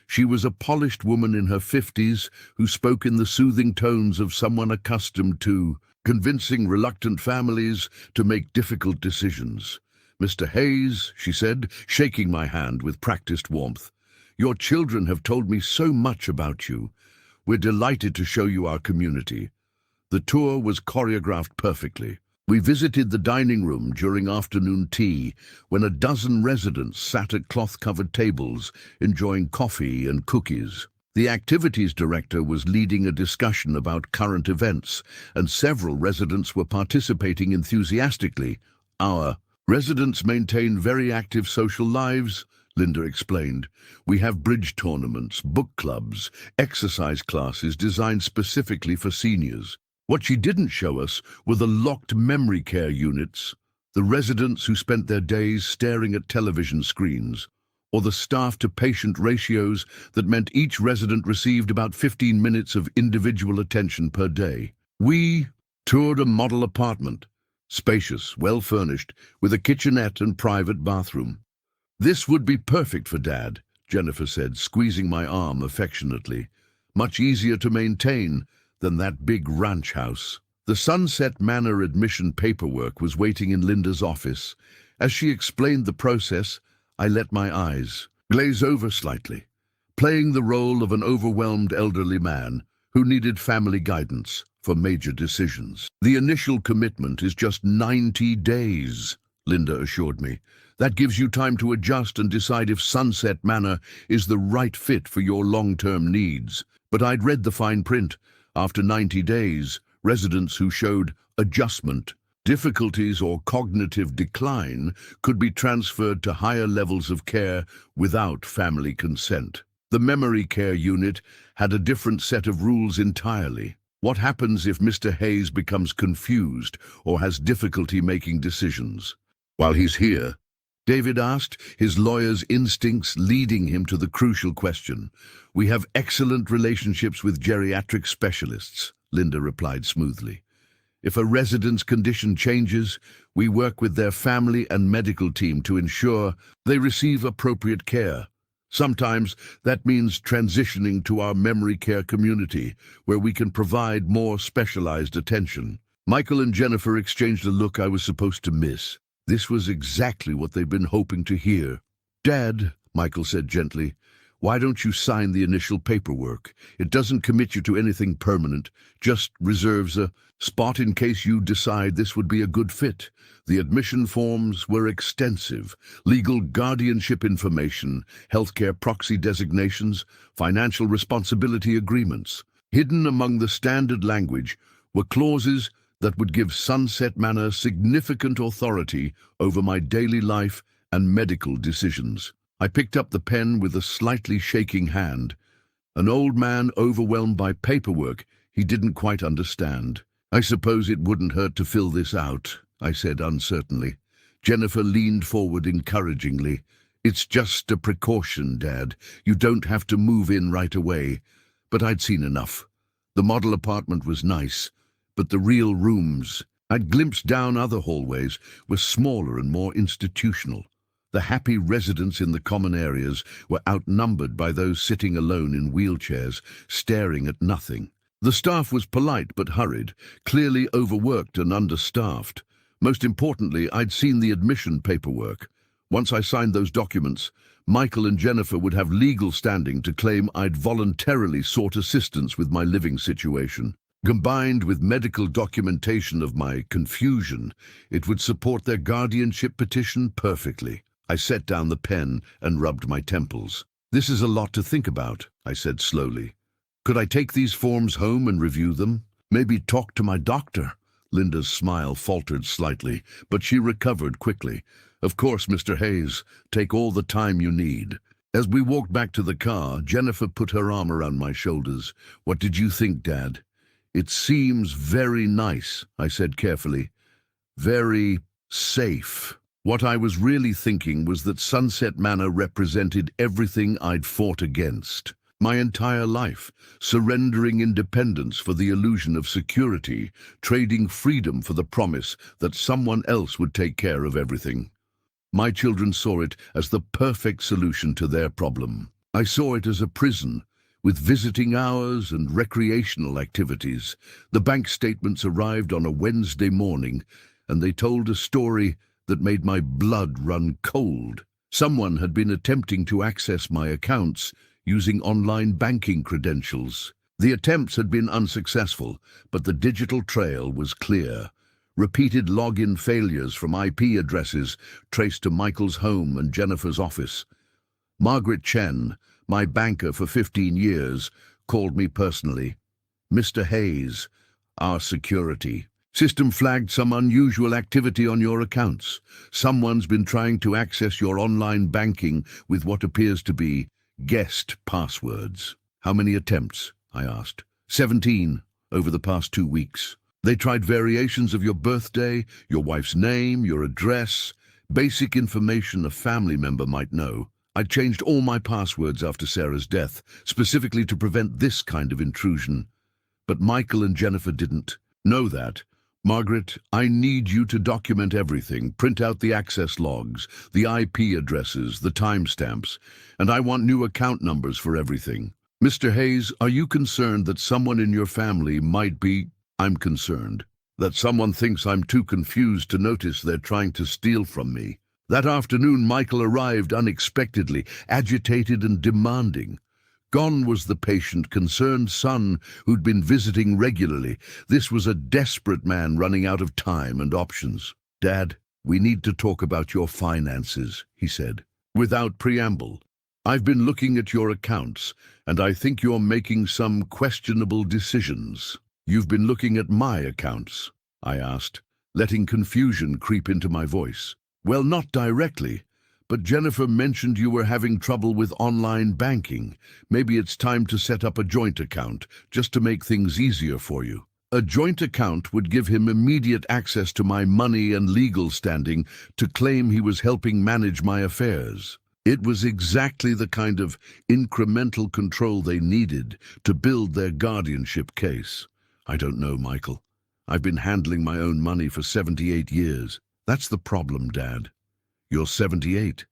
She was a polished woman in her 50s who spoke in the soothing tones of someone accustomed to convincing reluctant families to make difficult decisions. Mr. Hayes, she said, shaking my hand with practiced warmth, your children have told me so much about you. We're delighted to show you our community. The tour was choreographed perfectly. We visited the dining room during afternoon tea when a dozen residents sat at cloth-covered tables enjoying coffee and cookies. The activities director was leading a discussion about current events, and several residents were participating enthusiastically. Our residents maintain very active social lives, Linda explained. We have bridge tournaments, book clubs, exercise classes designed specifically for seniors. What she didn't show us were the locked memory care units. The residents who spent their days staring at television screens, or the staff-to-patient ratios that meant each resident received about 15 minutes of individual attention per day. We toured a model apartment, spacious, well-furnished, with a kitchenette and private bathroom. "This would be perfect for Dad," Jennifer said, squeezing my arm affectionately. "Much easier to maintain than that big ranch house." The Sunset Manor admission paperwork was waiting in Linda's office. As she explained the process, I let my eyes glaze over slightly, playing the role of an overwhelmed elderly man who needed family guidance for major decisions. "The initial commitment is just 90 days, Linda assured me. "That gives you time to adjust and decide if Sunset Manor is the right fit for your long-term needs." But I'd read the fine print. After 90 days, residents who showed adjustment, difficulties, or cognitive decline could be transferred to higher levels of care without family consent. The memory care unit had a different set of rules entirely. What happens if Mr. Hayes becomes confused or has difficulty making decisions? "While he's here?" David asked, his lawyer's instincts leading him to the crucial question. "We have excellent relationships with geriatric specialists," Linda replied smoothly. "If a resident's condition changes, we work with their family and medical team to ensure they receive appropriate care. Sometimes that means transitioning to our memory care community, where we can provide more specialized attention." Michael and Jennifer exchanged a look I was supposed to miss. This was exactly what they'd been hoping to hear. "Dad," Michael said gently, "why don't you sign the initial paperwork? It doesn't commit you to anything permanent, just reserves a spot in case you decide this would be a good fit." The admission forms were extensive: legal guardianship information, healthcare proxy designations, financial responsibility agreements. Hidden among the standard language were clauses that would give Sunset Manor significant authority over my daily life and medical decisions. I picked up the pen with a slightly shaking hand. An old man overwhelmed by paperwork he didn't quite understand. "I suppose it wouldn't hurt to fill this out," I said uncertainly. Jennifer leaned forward encouragingly. "It's just a precaution, Dad. You don't have to move in right away." But I'd seen enough. The model apartment was nice, but the real rooms I'd glimpsed down other hallways were smaller and more institutional. The happy residents in the common areas were outnumbered by those sitting alone in wheelchairs, staring at nothing. The staff was polite but hurried, clearly overworked and understaffed. Most importantly, I'd seen the admission paperwork. Once I signed those documents, Michael and Jennifer would have legal standing to claim I'd voluntarily sought assistance with my living situation. Combined with medical documentation of my confusion, it would support their guardianship petition perfectly. I set down the pen and rubbed my temples. "This is a lot to think about," I said slowly. "Could I take these forms home and review them? Maybe talk to my doctor?" Linda's smile faltered slightly, but she recovered quickly. "Of course, Mr. Hayes. Take all the time you need." As we walked back to the car, Jennifer put her arm around my shoulders. "What did you think, Dad?" "It seems very nice," I said carefully. "Very safe." What I was really thinking was that Sunset Manor represented everything I'd fought against. My entire life, surrendering independence for the illusion of security, trading freedom for the promise that someone else would take care of everything. My children saw it as the perfect solution to their problem. I saw it as a prison, with visiting hours and recreational activities. The bank statements arrived on a Wednesday morning, and they told a story that made my blood run cold. Someone had been attempting to access my accounts using online banking credentials. The attempts had been unsuccessful, but the digital trail was clear. Repeated login failures from IP addresses traced to Michael's home and Jennifer's office. Margaret Chen, my banker for 15 years, called me personally. "Mr. Hayes, our security system flagged some unusual activity on your accounts. Someone's been trying to access your online banking with what appears to be guessed passwords." "How many attempts?" I asked. 17 over the past 2 weeks. They tried variations of your birthday, your wife's name, your address, basic information a family member might know. I changed all my passwords after Sarah's death, specifically to prevent this kind of intrusion. But Michael and Jennifer didn't. Know that. Margaret, I need you to document everything. Print out the access logs, the IP addresses, the timestamps, and I want new account numbers for everything. Mr. Hayes, are you concerned that someone in your family might be... I'm concerned that someone thinks I'm too confused to notice they're trying to steal from me. That afternoon, Michael arrived unexpectedly, agitated and demanding. Gone was the patient, concerned son who'd been visiting regularly. This was a desperate man running out of time and options. Dad, we need to talk about your finances, he said. Without preamble, I've been looking at your accounts, and I think you're making some questionable decisions. You've been looking at my accounts, I asked, letting confusion creep into my voice. Well, not directly, but Jennifer mentioned you were having trouble with online banking. Maybe it's time to set up a joint account, just to make things easier for you. A joint account would give him immediate access to my money and legal standing to claim he was helping manage my affairs. It was exactly the kind of incremental control they needed to build their guardianship case. I don't know, Michael. I've been handling my own money for 78 years. That's the problem, Dad. You're 78.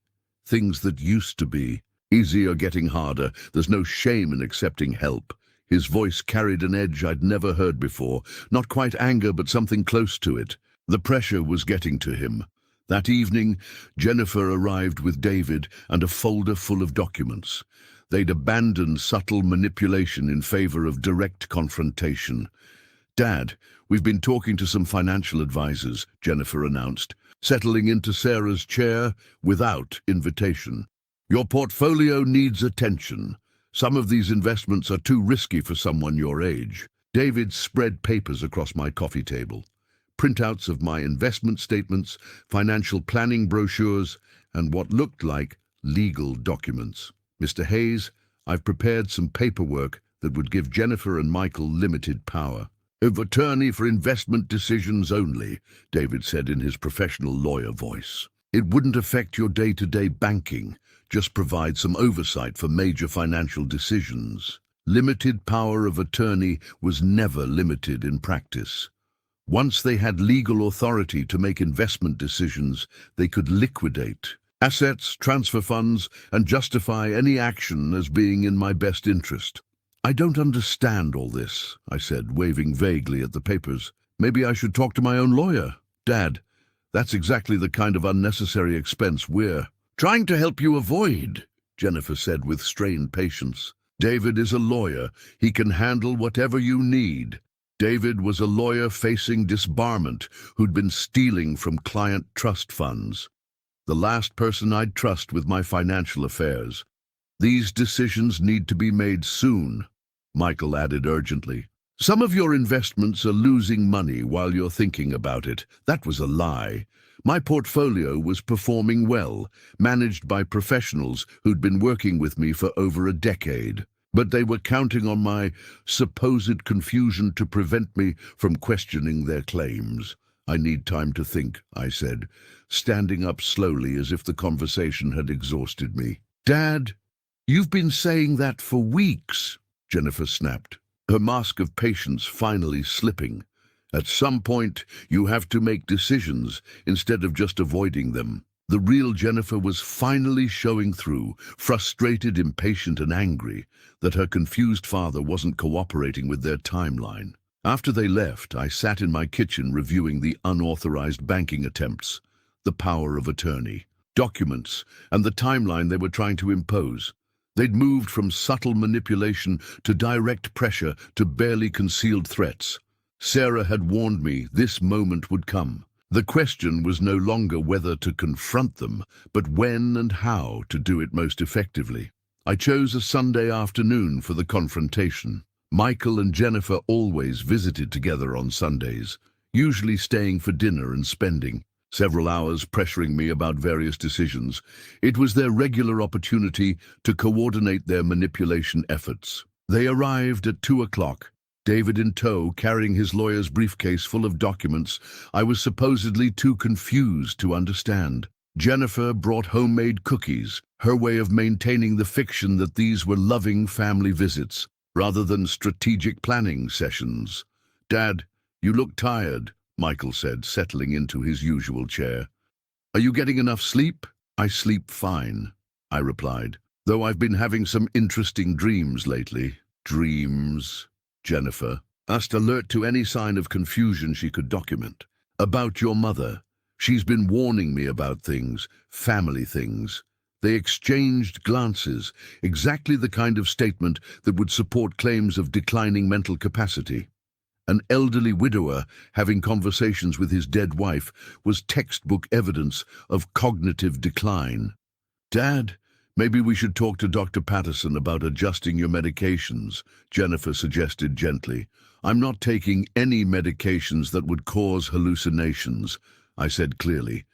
Things that used to be easy are getting harder. There's no shame in accepting help. His voice carried an edge I'd never heard before. Not quite anger, but something close to it. The pressure was getting to him. That evening, Jennifer arrived with David and a folder full of documents. They'd abandoned subtle manipulation in favor of direct confrontation. Dad, we've been talking to some financial advisors, Jennifer announced, settling into Sarah's chair without invitation. Your portfolio needs attention. Some of these investments are too risky for someone your age. David spread papers across my coffee table. Printouts of my investment statements, financial planning brochures, and what looked like legal documents. Mr. Hayes, I've prepared some paperwork that would give Jennifer and Michael limited power. Of attorney for investment decisions only, David said in his professional lawyer voice. It wouldn't affect your day-to-day banking, just provide some oversight for major financial decisions. Limited power of attorney was never limited in practice. Once they had legal authority to make investment decisions, they could liquidate assets, transfer funds, and justify any action as being in my best interest. I don't understand all this, I said, waving vaguely at the papers. Maybe I should talk to my own lawyer. Dad, that's exactly the kind of unnecessary expense we're trying to help you avoid, Jennifer said with strained patience. David is a lawyer. He can handle whatever you need. David was a lawyer facing disbarment who'd been stealing from client trust funds. The last person I'd trust with my financial affairs. These decisions need to be made soon, Michael added urgently. Some of your investments are losing money while you're thinking about it. That was a lie. My portfolio was performing well, managed by professionals who'd been working with me for over a decade. But they were counting on my supposed confusion to prevent me from questioning their claims. I need time to think, I said, standing up slowly as if the conversation had exhausted me. Dad, you've been saying that for weeks, Jennifer snapped, her mask of patience finally slipping. At some point, you have to make decisions instead of just avoiding them. The real Jennifer was finally showing through, frustrated, impatient, and angry that her confused father wasn't cooperating with their timeline. After they left, I sat in my kitchen reviewing the unauthorized banking attempts, the power of attorney, documents, and the timeline they were trying to impose. They'd moved from subtle manipulation to direct pressure to barely concealed threats. Sarah had warned me this moment would come. The question was no longer whether to confront them, but when and how to do it most effectively. I chose a Sunday afternoon for the confrontation. Michael and Jennifer always visited together on Sundays, usually staying for dinner and spending several hours pressuring me about various decisions. It was their regular opportunity to coordinate their manipulation efforts. They arrived at 2 o'clock, David in tow, carrying his lawyer's briefcase full of documents I was supposedly too confused to understand. Jennifer brought homemade cookies, her way of maintaining the fiction that these were loving family visits, rather than strategic planning sessions. "Dad, you look tired," Michael said, settling into his usual chair. "Are you getting enough sleep?" "I sleep fine," I replied, "though I've been having some interesting dreams lately." "Dreams?" Jennifer asked, alert to any sign of confusion she could document. "About your mother. She's been warning me about things, family things." They exchanged glances, exactly the kind of statement that would support claims of declining mental capacity. An elderly widower having conversations with his dead wife was textbook evidence of cognitive decline. "Dad, maybe we should talk to Dr. Patterson about adjusting your medications," Jennifer suggested gently. "I'm not taking any medications that would cause hallucinations," I said clearly.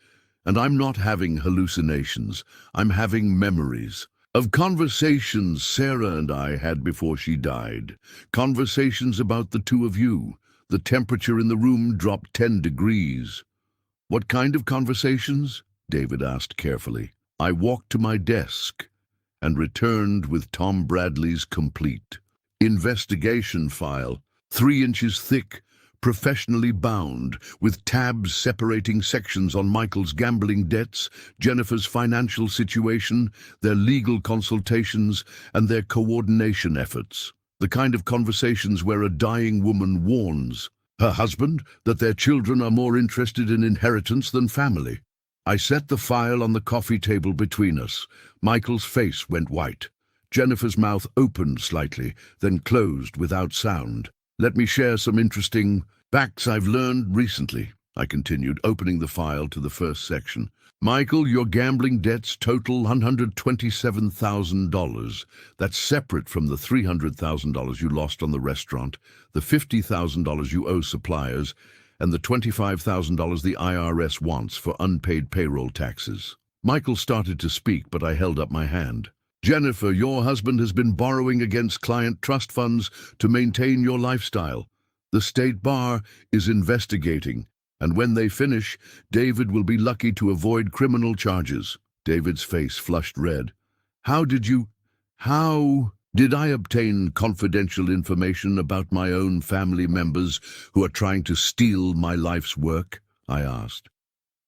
"And I'm not having hallucinations. I'm having memories of conversations Sarah and I had before she died. Conversations about the two of you. The temperature in the room dropped 10 degrees. "What kind of conversations?" David asked carefully. I walked to my desk and returned with Tom Bradley's complete investigation file, 3 inches thick, professionally bound, with tabs separating sections on Michael's gambling debts, Jennifer's financial situation, their legal consultations, and their coordination efforts. The kind of conversations where a dying woman warns her husband that their children are more interested in inheritance than family. I set the file on the coffee table between us. Michael's face went white. Jennifer's mouth opened slightly, then closed without sound. "Let me share some interesting facts I've learned recently," I continued, opening the file to the first section. "Michael, your gambling debts total $127,000. That's separate from the $300,000 you lost on the restaurant, the $50,000 you owe suppliers, and the $25,000 the IRS wants for unpaid payroll taxes." Michael started to speak, but I held up my hand. "Jennifer, your husband has been borrowing against client trust funds to maintain your lifestyle. The state bar is investigating, and when they finish, David will be lucky to avoid criminal charges." David's face flushed red. How did I obtain confidential information about my own family members who are trying to steal my life's work?" I asked.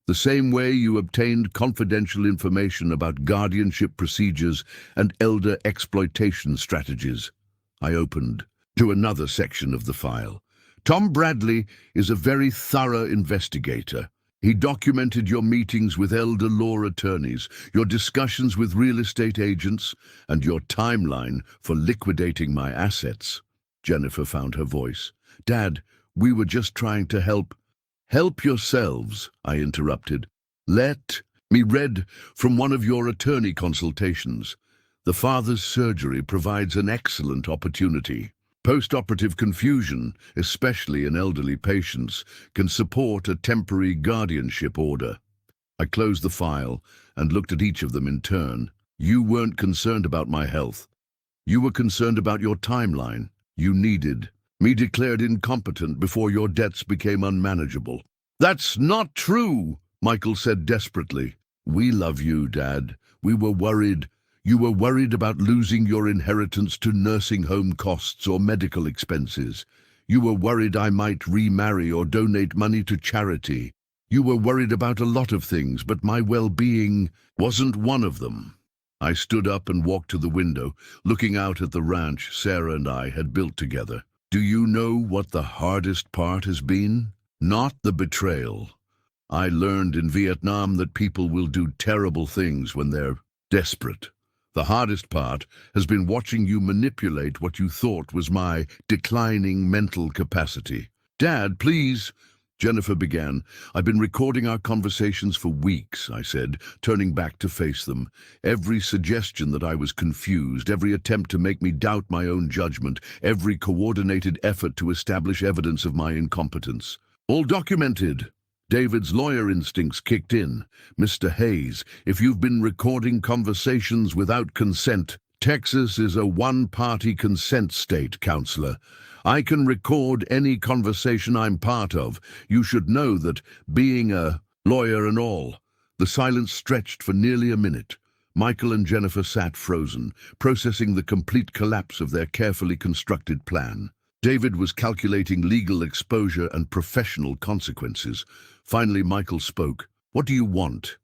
"The same way you obtained confidential information about guardianship procedures and elder exploitation strategies." I opened to another section of the file. "Tom Bradley is a very thorough investigator. He documented your meetings with elder law attorneys, your discussions with real estate agents, and your timeline for liquidating my assets." Jennifer found her voice. "Dad, we were just trying to help." "Help yourselves," I interrupted. "Let me read from one of your attorney consultations. The father's surgery provides an excellent opportunity. Post-operative confusion, especially in elderly patients, can support a temporary guardianship order." I closed the file and looked at each of them in turn. "You weren't concerned about my health. You were concerned about your timeline. You needed me declared incompetent before your debts became unmanageable." "That's not true," Michael said desperately. "We love you, Dad. We were worried. You were worried about losing your inheritance to nursing home costs or medical expenses. You were worried I might remarry or donate money to charity. You were worried about a lot of things, but my well-being wasn't one of them." I stood up and walked to the window, looking out at the ranch Sarah and I had built together. "Do you know what the hardest part has been? Not the betrayal. I learned in Vietnam that people will do terrible things when they're desperate. The hardest part has been watching you manipulate what you thought was my declining mental capacity." "Dad, please," Jennifer began. "I've been recording our conversations for weeks," I said, turning back to face them. "Every suggestion that I was confused, every attempt to make me doubt my own judgment, every coordinated effort to establish evidence of my incompetence. All documented." David's lawyer instincts kicked in. "Mr. Hayes, if you've been recording conversations without consent, Texas is a one-party consent state, Counselor. I can record any conversation I'm part of. You should know that, being a lawyer and all. The silence stretched for nearly a minute. Michael and Jennifer sat frozen, processing the complete collapse of their carefully constructed plan. David was calculating legal exposure and professional consequences. Finally, Michael spoke. "What do you want?"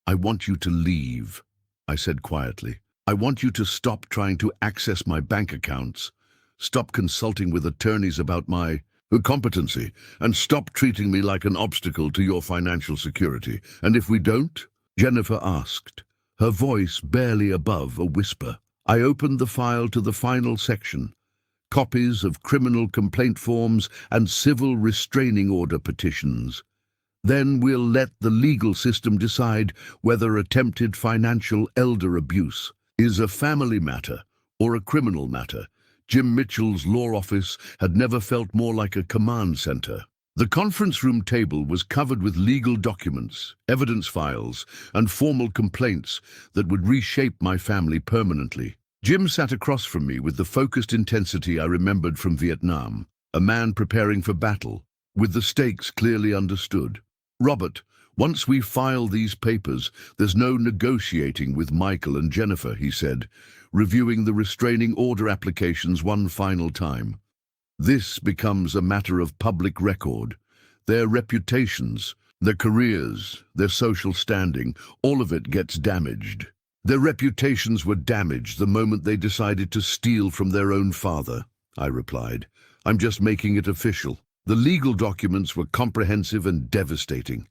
"I want you to leave," I said quietly. "I want you to stop trying to access my bank accounts, stop consulting with attorneys about my competency, and stop treating me like an obstacle to your financial security. And if we don't?" Jennifer asked, her voice barely above a whisper. I opened the file to the final section. Copies of criminal complaint forms and civil restraining order petitions. "Then we'll let the legal system decide whether attempted financial elder abuse is a family matter or a criminal matter." Jim Mitchell's law office had never felt more like a command center. The conference room table was covered with legal documents, evidence files, and formal complaints that would reshape my family permanently. Jim sat across from me with the focused intensity I remembered from Vietnam, a man preparing for battle, with the stakes clearly understood. "Robert, once we file these papers, there's no negotiating with Michael and Jennifer," he said, reviewing the restraining order applications one final time. "This becomes a matter of public record. Their reputations, their careers, their social standing, all of it gets damaged. Their reputations were damaged the moment they decided to steal from their own father," I replied. "I'm just making it official." The legal documents were comprehensive and devastating.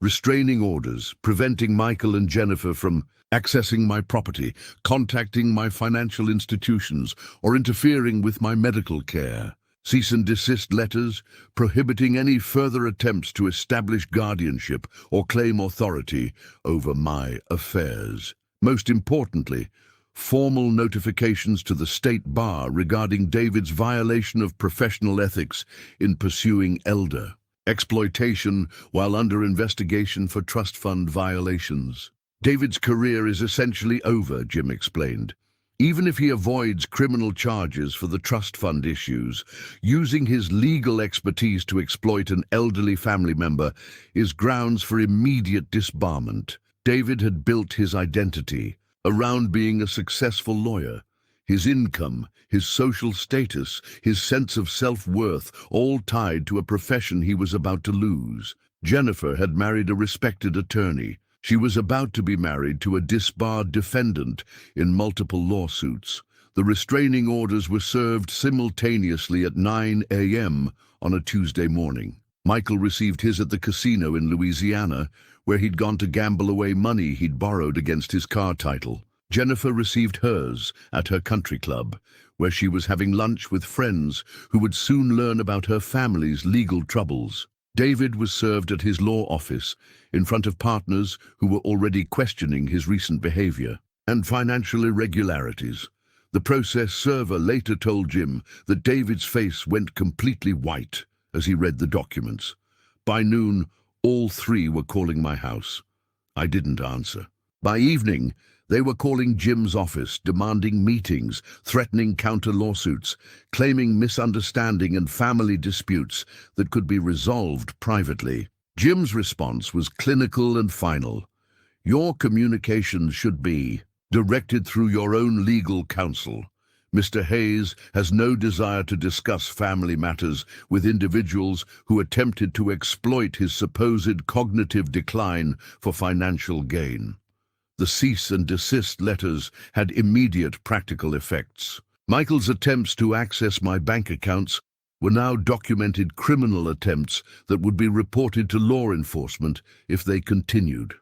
Restraining orders, preventing Michael and Jennifer from accessing my property, contacting my financial institutions, or interfering with my medical care. Cease and desist letters, prohibiting any further attempts to establish guardianship or claim authority over my affairs. Most importantly, formal notifications to the state bar regarding David's violation of professional ethics in pursuing elder exploitation while under investigation for trust fund violations. "David's career is essentially over," Jim explained. "Even if he avoids criminal charges for the trust fund issues, using his legal expertise to exploit an elderly family member is grounds for immediate disbarment." David had built his identity around being a successful lawyer. His income, his social status, his sense of self-worth, all tied to a profession he was about to lose. Jennifer had married a respected attorney. She was about to be married to a disbarred defendant in multiple lawsuits. The restraining orders were served simultaneously at 9 a.m. on a Tuesday morning. Michael received his at the casino in Louisiana, where he'd gone to gamble away money he'd borrowed against his car title. Jennifer received hers at her country club, where she was having lunch with friends who would soon learn about her family's legal troubles. David was served at his law office, in front of partners who were already questioning his recent behavior and financial irregularities. The process server later told Jim that David's face went completely white as he read the documents. By noon, all three were calling my house. I didn't answer. By evening, they were calling Jim's office, demanding meetings, threatening counter-lawsuits, claiming misunderstanding and family disputes that could be resolved privately. Jim's response was clinical and final. "Your communications should be directed through your own legal counsel. Mr. Hayes has no desire to discuss family matters with individuals who attempted to exploit his supposed cognitive decline for financial gain." The cease and desist letters had immediate practical effects. Michael's attempts to access my bank accounts were now documented criminal attempts that would be reported to law enforcement if they continued.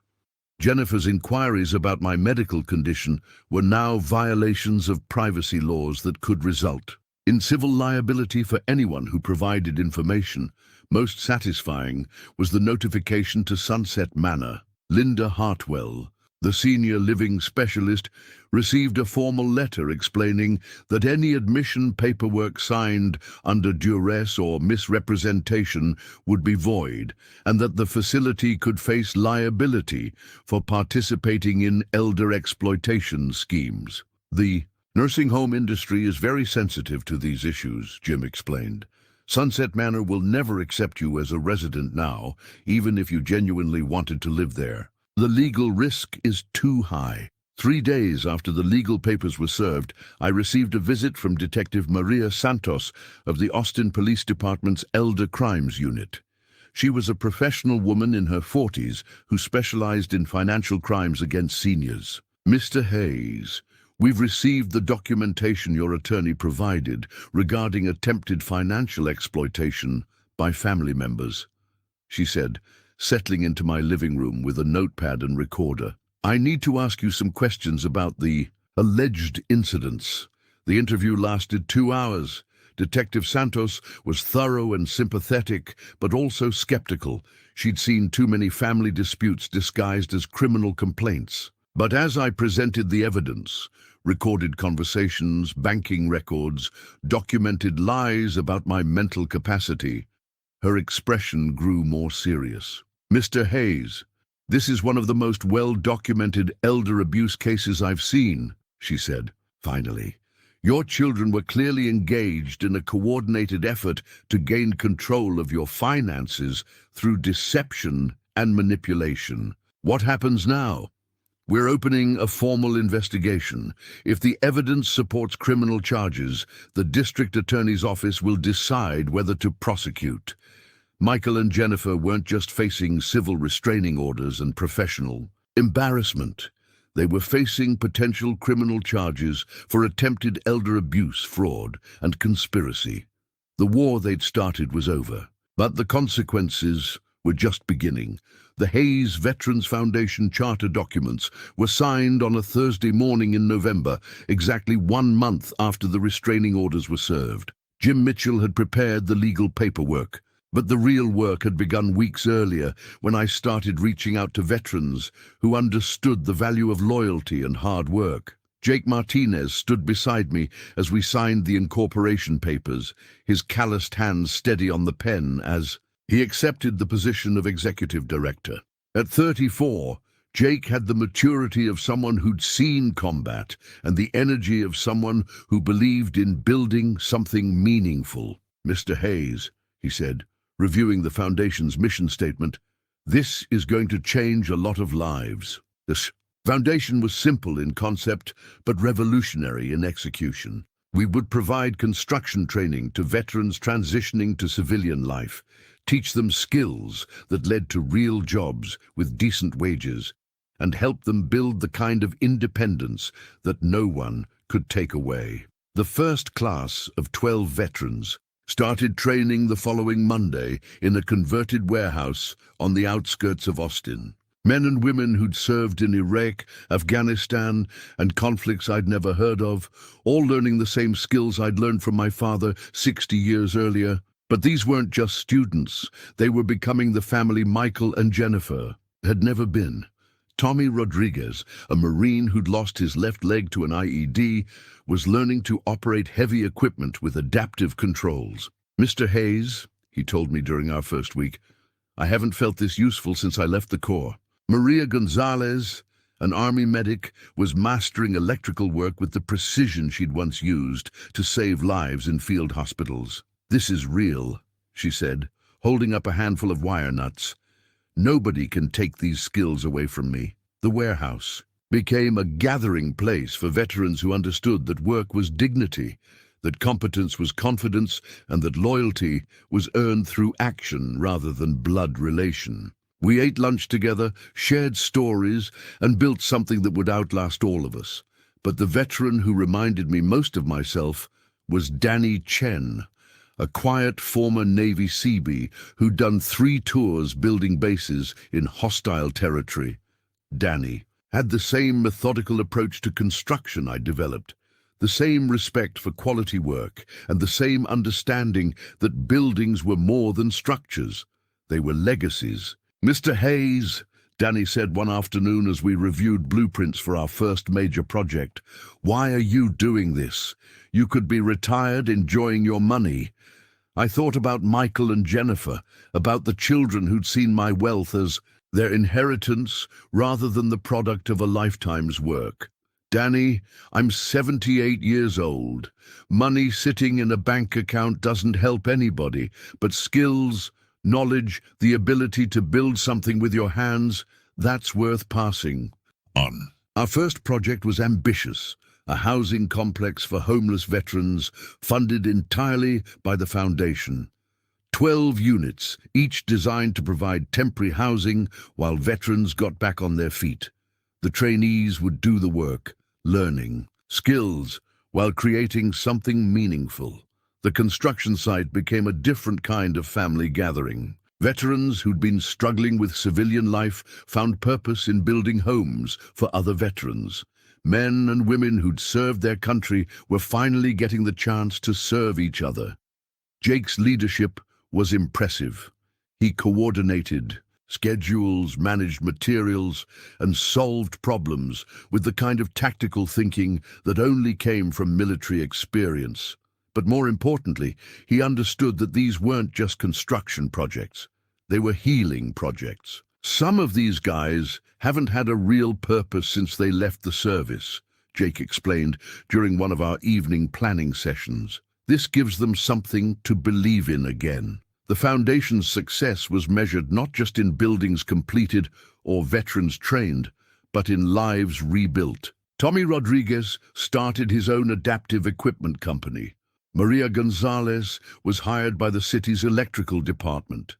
Jennifer's inquiries about my medical condition were now violations of privacy laws that could result in civil liability for anyone who provided information. Most satisfying was the notification to Sunset Manor. Linda Hartwell, the senior living specialist, received a formal letter explaining that any admission paperwork signed under duress or misrepresentation would be void, and that the facility could face liability for participating in elder exploitation schemes. The Nursing home industry is very sensitive to these issues, Jim explained. Sunset Manor will never accept you as a resident now, even if you genuinely wanted to live there. The legal risk is too high. 3 days after the legal papers were served, I received a visit from Detective Maria Santos of the Austin Police Department's Elder Crimes Unit. She was a professional woman in her 40s who specialized in financial crimes against seniors. Mr. Hayes, we've received the documentation your attorney provided regarding attempted financial exploitation by family members, she said, settling into my living room with a notepad and recorder. I need to ask you some questions about the alleged incidents. The interview lasted 2 hours. Detective Santos was thorough and sympathetic, but also skeptical. She'd seen too many family disputes disguised as criminal complaints. But as I presented the evidence, recorded conversations, banking records, documented lies about my mental capacity, her expression grew more serious. Mr. Hayes, this is one of the most well-documented elder abuse cases I've seen, she said, finally. Your children were clearly engaged in a coordinated effort to gain control of your finances through deception and manipulation. What happens now? We're opening a formal investigation. If the evidence supports criminal charges, the district attorney's office will decide whether to prosecute. Michael and Jennifer weren't just facing civil restraining orders and professional embarrassment. They were facing potential criminal charges for attempted elder abuse, fraud, and conspiracy. The war they'd started was over, but the consequences were just beginning. The Hayes Veterans Foundation charter documents were signed on a Thursday morning in November, exactly 1 month after the restraining orders were served. Jim Mitchell had prepared the legal paperwork, but the real work had begun weeks earlier when I started reaching out to veterans who understood the value of loyalty and hard work. Jake Martinez stood beside me as we signed the incorporation papers, his calloused hands steady on the pen as he accepted the position of executive director. At 34, Jake had the maturity of someone who'd seen combat and the energy of someone who believed in building something meaningful. Mr. Hayes, he said, reviewing the Foundation's mission statement, this is going to change a lot of lives. This Foundation was simple in concept, but revolutionary in execution. We would provide construction training to veterans transitioning to civilian life, teach them skills that led to real jobs with decent wages, and help them build the kind of independence that no one could take away. The first class of 12 veterans started training the following Monday in a converted warehouse on the outskirts of Austin. Men and women who'd served in Iraq, Afghanistan, and conflicts I'd never heard of, all learning the same skills I'd learned from my father 60 years earlier. But these weren't just students. They were becoming the family Michael and Jennifer had never been. Tommy Rodriguez, a Marine who'd lost his left leg to an IED, was learning to operate heavy equipment with adaptive controls. Mr. Hayes, he told me during our first week, I haven't felt this useful since I left the Corps. Maria Gonzalez, an Army medic, was mastering electrical work with the precision she'd once used to save lives in field hospitals. This is real, she said, holding up a handful of wire nuts. Nobody can take these skills away from me. The warehouse became a gathering place for veterans who understood that work was dignity, that competence was confidence, and that loyalty was earned through action rather than blood relation. We ate lunch together, shared stories, and built something that would outlast all of us. But the veteran who reminded me most of myself was Danny Chen, a quiet former Navy Seabee who'd done 3 tours building bases in hostile territory. Danny had the same methodical approach to construction I developed, the same respect for quality work, and the same understanding that buildings were more than structures. They were legacies. Mr. Hayes, Danny said one afternoon as we reviewed blueprints for our first major project, why are you doing this? You could be retired enjoying your money. I thought about Michael and Jennifer, about the children who'd seen my wealth as their inheritance rather than the product of a lifetime's work. Danny, I'm 78 years old. Money sitting in a bank account doesn't help anybody, but skills, knowledge, the ability to build something with your hands, that's worth passing on. Our first project was ambitious, a housing complex for homeless veterans funded entirely by the foundation. 12 units, each designed to provide temporary housing while veterans got back on their feet. The trainees would do the work, learning skills while creating something meaningful. The construction site became a different kind of family gathering. Veterans who'd been struggling with civilian life found purpose in building homes for other veterans. Men and women who'd served their country were finally getting the chance to serve each other. Jake's leadership was impressive. He coordinated schedules, managed materials, and solved problems with the kind of tactical thinking that only came from military experience. But more importantly, he understood that these weren't just construction projects. They were healing projects. Some of these guys haven't had a real purpose since they left the service, Jake explained during one of our evening planning sessions. This gives them something to believe in again. The foundation's success was measured not just in buildings completed or veterans trained, but in lives rebuilt. Tommy Rodriguez started his own adaptive equipment company. Maria Gonzalez was hired by the city's electrical department.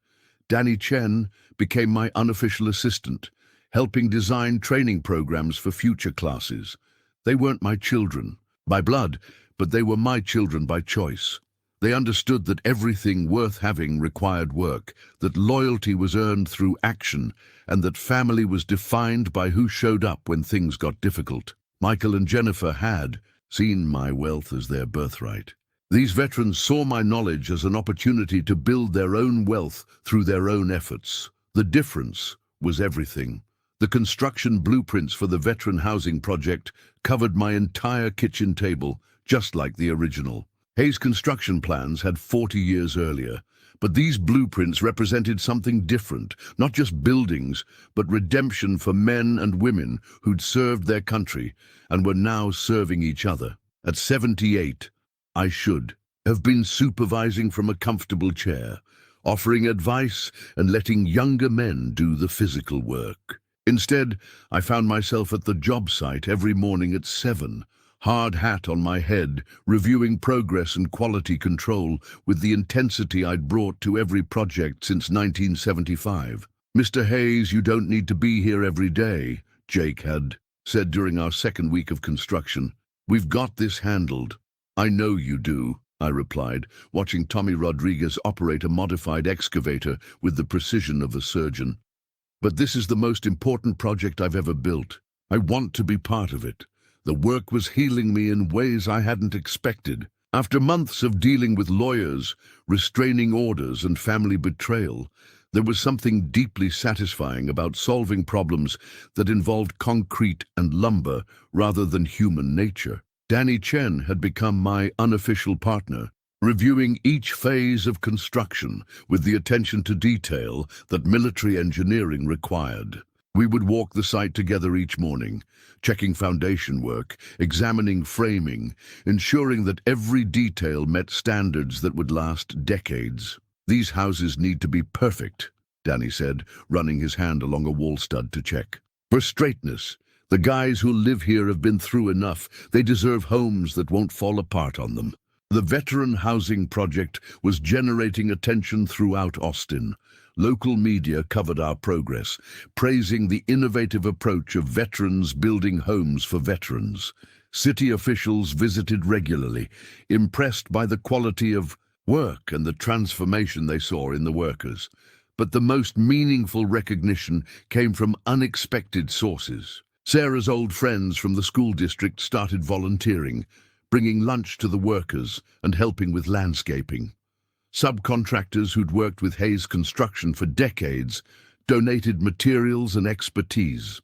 Danny Chen became my unofficial assistant, helping design training programs for future classes. They weren't my children by blood, but they were my children by choice. They understood that everything worth having required work, that loyalty was earned through action, and that family was defined by who showed up when things got difficult. Michael and Jennifer had seen my wealth as their birthright. These veterans saw my knowledge as an opportunity to build their own wealth through their own efforts. The difference was everything. The construction blueprints for the veteran housing project covered my entire kitchen table, just like the original. Hayes' construction plans had 40 years earlier, but these blueprints represented something different, not just buildings, but redemption for men and women who'd served their country and were now serving each other. At 78, I should have been supervising from a comfortable chair, offering advice and letting younger men do the physical work. Instead, I found myself at the job site every morning at 7, hard hat on my head, reviewing progress and quality control with the intensity I'd brought to every project since 1975. "Mr. Hayes, you don't need to be here every day," Jake had said during our second week of construction. "We've got this handled." "I know you do," I replied, watching Tommy Rodriguez operate a modified excavator with the precision of a surgeon. "But this is the most important project I've ever built. I want to be part of it." The work was healing me in ways I hadn't expected. After months of dealing with lawyers, restraining orders, and family betrayal, there was something deeply satisfying about solving problems that involved concrete and lumber rather than human nature. Danny Chen had become my unofficial partner, reviewing each phase of construction with the attention to detail that military engineering required. We would walk the site together each morning, checking foundation work, examining framing, ensuring that every detail met standards that would last decades. "These houses need to be perfect," Danny said, running his hand along a wall stud to check. "For straightness. The guys who live here have been through enough. They deserve homes that won't fall apart on them." The veteran housing project was generating attention throughout Austin. Local media covered our progress, praising the innovative approach of veterans building homes for veterans. City officials visited regularly, impressed by the quality of work and the transformation they saw in the workers. But the most meaningful recognition came from unexpected sources. Sarah's old friends from the school district started volunteering, bringing lunch to the workers and helping with landscaping. Subcontractors who'd worked with Hayes Construction for decades donated materials and expertise.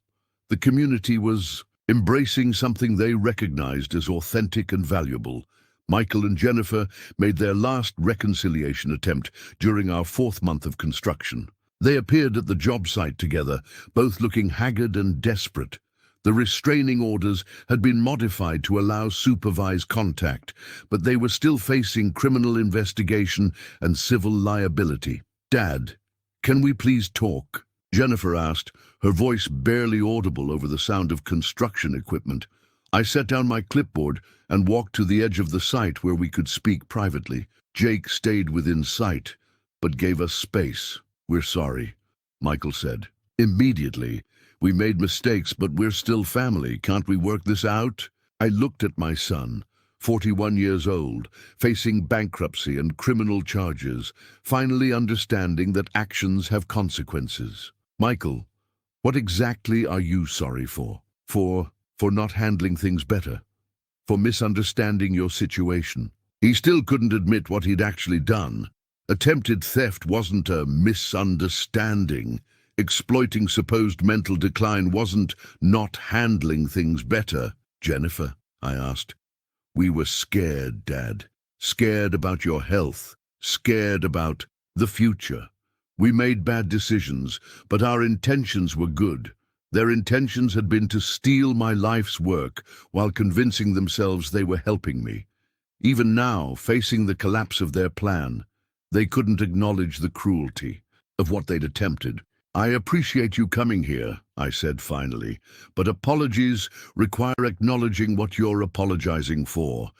The community was embracing something they recognized as authentic and valuable. Michael and Jennifer made their last reconciliation attempt during our 4th month of construction. They appeared at the job site together, both looking haggard and desperate. The restraining orders had been modified to allow supervised contact, but they were still facing criminal investigation and civil liability. "Dad, can we please talk?" Jennifer asked, her voice barely audible over the sound of construction equipment. I set down my clipboard and walked to the edge of the site where we could speak privately. Jake stayed within sight, but gave us space. "We're sorry," Michael said. Immediately, "We made mistakes, but we're still family. Can't we work this out?" I looked at my son, 41 years old, facing bankruptcy and criminal charges, finally understanding that actions have consequences. "Michael, what exactly are you sorry for? For not handling things better? For misunderstanding your situation?" He still couldn't admit what he'd actually done. Attempted theft wasn't a misunderstanding. Exploiting supposed mental decline wasn't not handling things better. "Jennifer," I asked. "We were scared, Dad. Scared about your health. Scared about the future. We made bad decisions, but our intentions were good. Their intentions had been to steal my life's work while convincing themselves they were helping me. Even now, facing the collapse of their plan, they couldn't acknowledge the cruelty of what they'd attempted. "I appreciate you coming here," I said finally, "but apologies require acknowledging what you're apologizing for.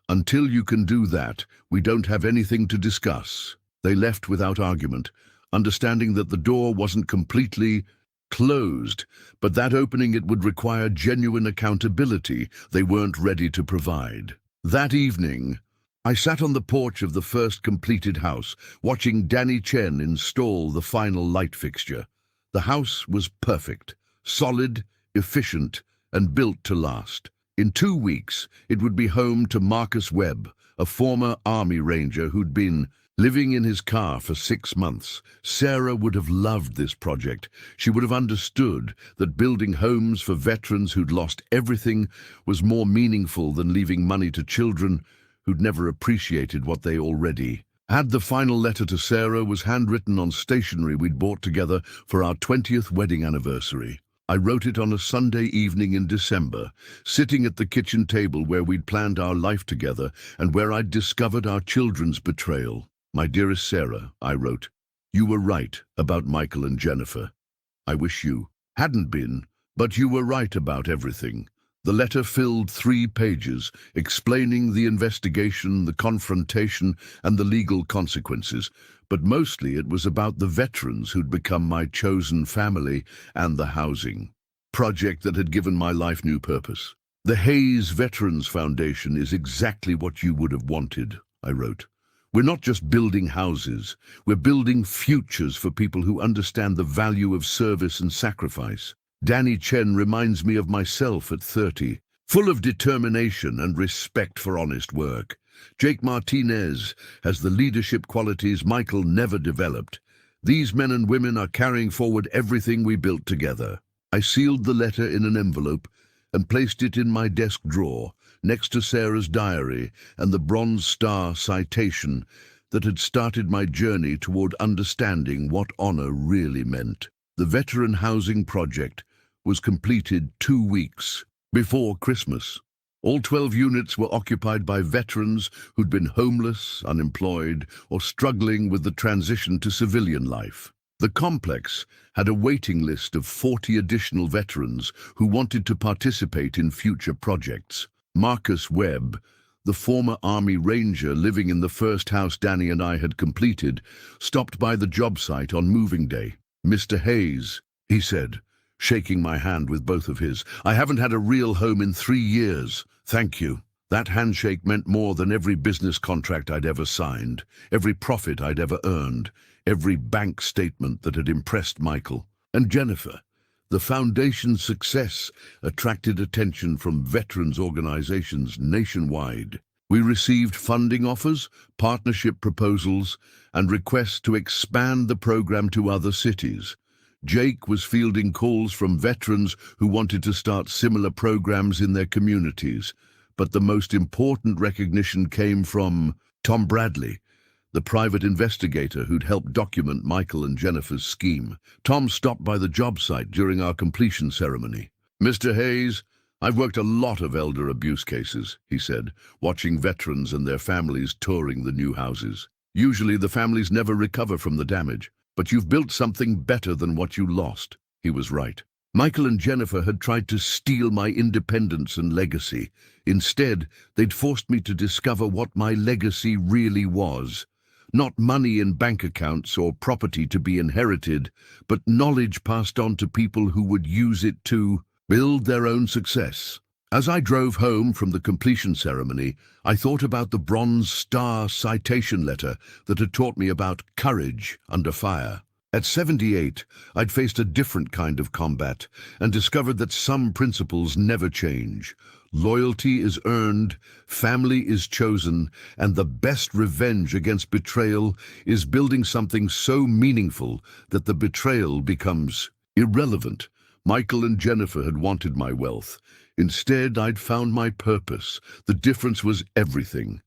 Until you can do that, we don't have anything to discuss." They left without argument, understanding that the door wasn't completely closed, but that opening it would require genuine accountability they weren't ready to provide. That evening, I sat on the porch of the first completed house, watching Danny Chen install the final light fixture. The house was perfect, solid, efficient, and built to last. In 2 weeks, it would be home to Marcus Webb, a former Army Ranger who'd been living in his car for 6 months. Sarah would have loved this project. She would have understood that building homes for veterans who'd lost everything was more meaningful than leaving money to children who'd never appreciated what they already had. The final letter to Sarah was handwritten on stationery we'd bought together for our 20th wedding anniversary. I wrote it on a Sunday evening in December, sitting at the kitchen table where we'd planned our life together and where I'd discovered our children's betrayal. "My dearest Sarah," I wrote, "you were right about Michael and Jennifer. I wish you hadn't been, but you were right about everything." The letter filled 3 pages, explaining the investigation, the confrontation, and the legal consequences, but mostly it was about the veterans who'd become my chosen family and the housing project that had given my life new purpose. "The Hayes Veterans Foundation is exactly what you would have wanted," I wrote. "We're not just building houses, we're building futures for people who understand the value of service and sacrifice. Danny Chen reminds me of myself at 30, full of determination and respect for honest work. Jake Martinez has the leadership qualities Michael never developed. These men and women are carrying forward everything we built together." I sealed the letter in an envelope and placed it in my desk drawer, next to Sarah's diary and the Bronze Star citation that had started my journey toward understanding what honor really meant. The Veteran Housing Project was completed 2 weeks before Christmas. All 12 units were occupied by veterans who'd been homeless, unemployed, or struggling with the transition to civilian life. The complex had a waiting list of 40 additional veterans who wanted to participate in future projects. Marcus Webb, the former Army Ranger living in the first house Danny and I had completed, stopped by the job site on moving day. "Mr. Hayes," he said, shaking my hand with both of his, "I haven't had a real home in 3 years. Thank you." That handshake meant more than every business contract I'd ever signed, every profit I'd ever earned, every bank statement that had impressed Michael. And Jennifer, the foundation's success attracted attention from veterans organizations nationwide. We received funding offers, partnership proposals, and requests to expand the program to other cities. Jake was fielding calls from veterans who wanted to start similar programs in their communities. But the most important recognition came from Tom Bradley, the private investigator who'd helped document Michael and Jennifer's scheme. Tom stopped by the job site during our completion ceremony. Mr. Hayes, I've worked a lot of elder abuse cases, he said, watching veterans and their families touring the new houses. Usually the families never recover from the damage, but you've built something better than what you lost. He was right. Michael and Jennifer had tried to steal my independence and legacy. Instead, they'd forced me to discover what my legacy really was. Not money in bank accounts or property to be inherited, but knowledge passed on to people who would use it to build their own success. As I drove home from the completion ceremony, I thought about the Bronze Star citation letter that had taught me about courage under fire. At 78, I'd faced a different kind of combat and discovered that some principles never change. Loyalty is earned, family is chosen, and the best revenge against betrayal is building something so meaningful that the betrayal becomes irrelevant. Michael and Jennifer had wanted my wealth. Instead, I'd found my purpose. The difference was everything.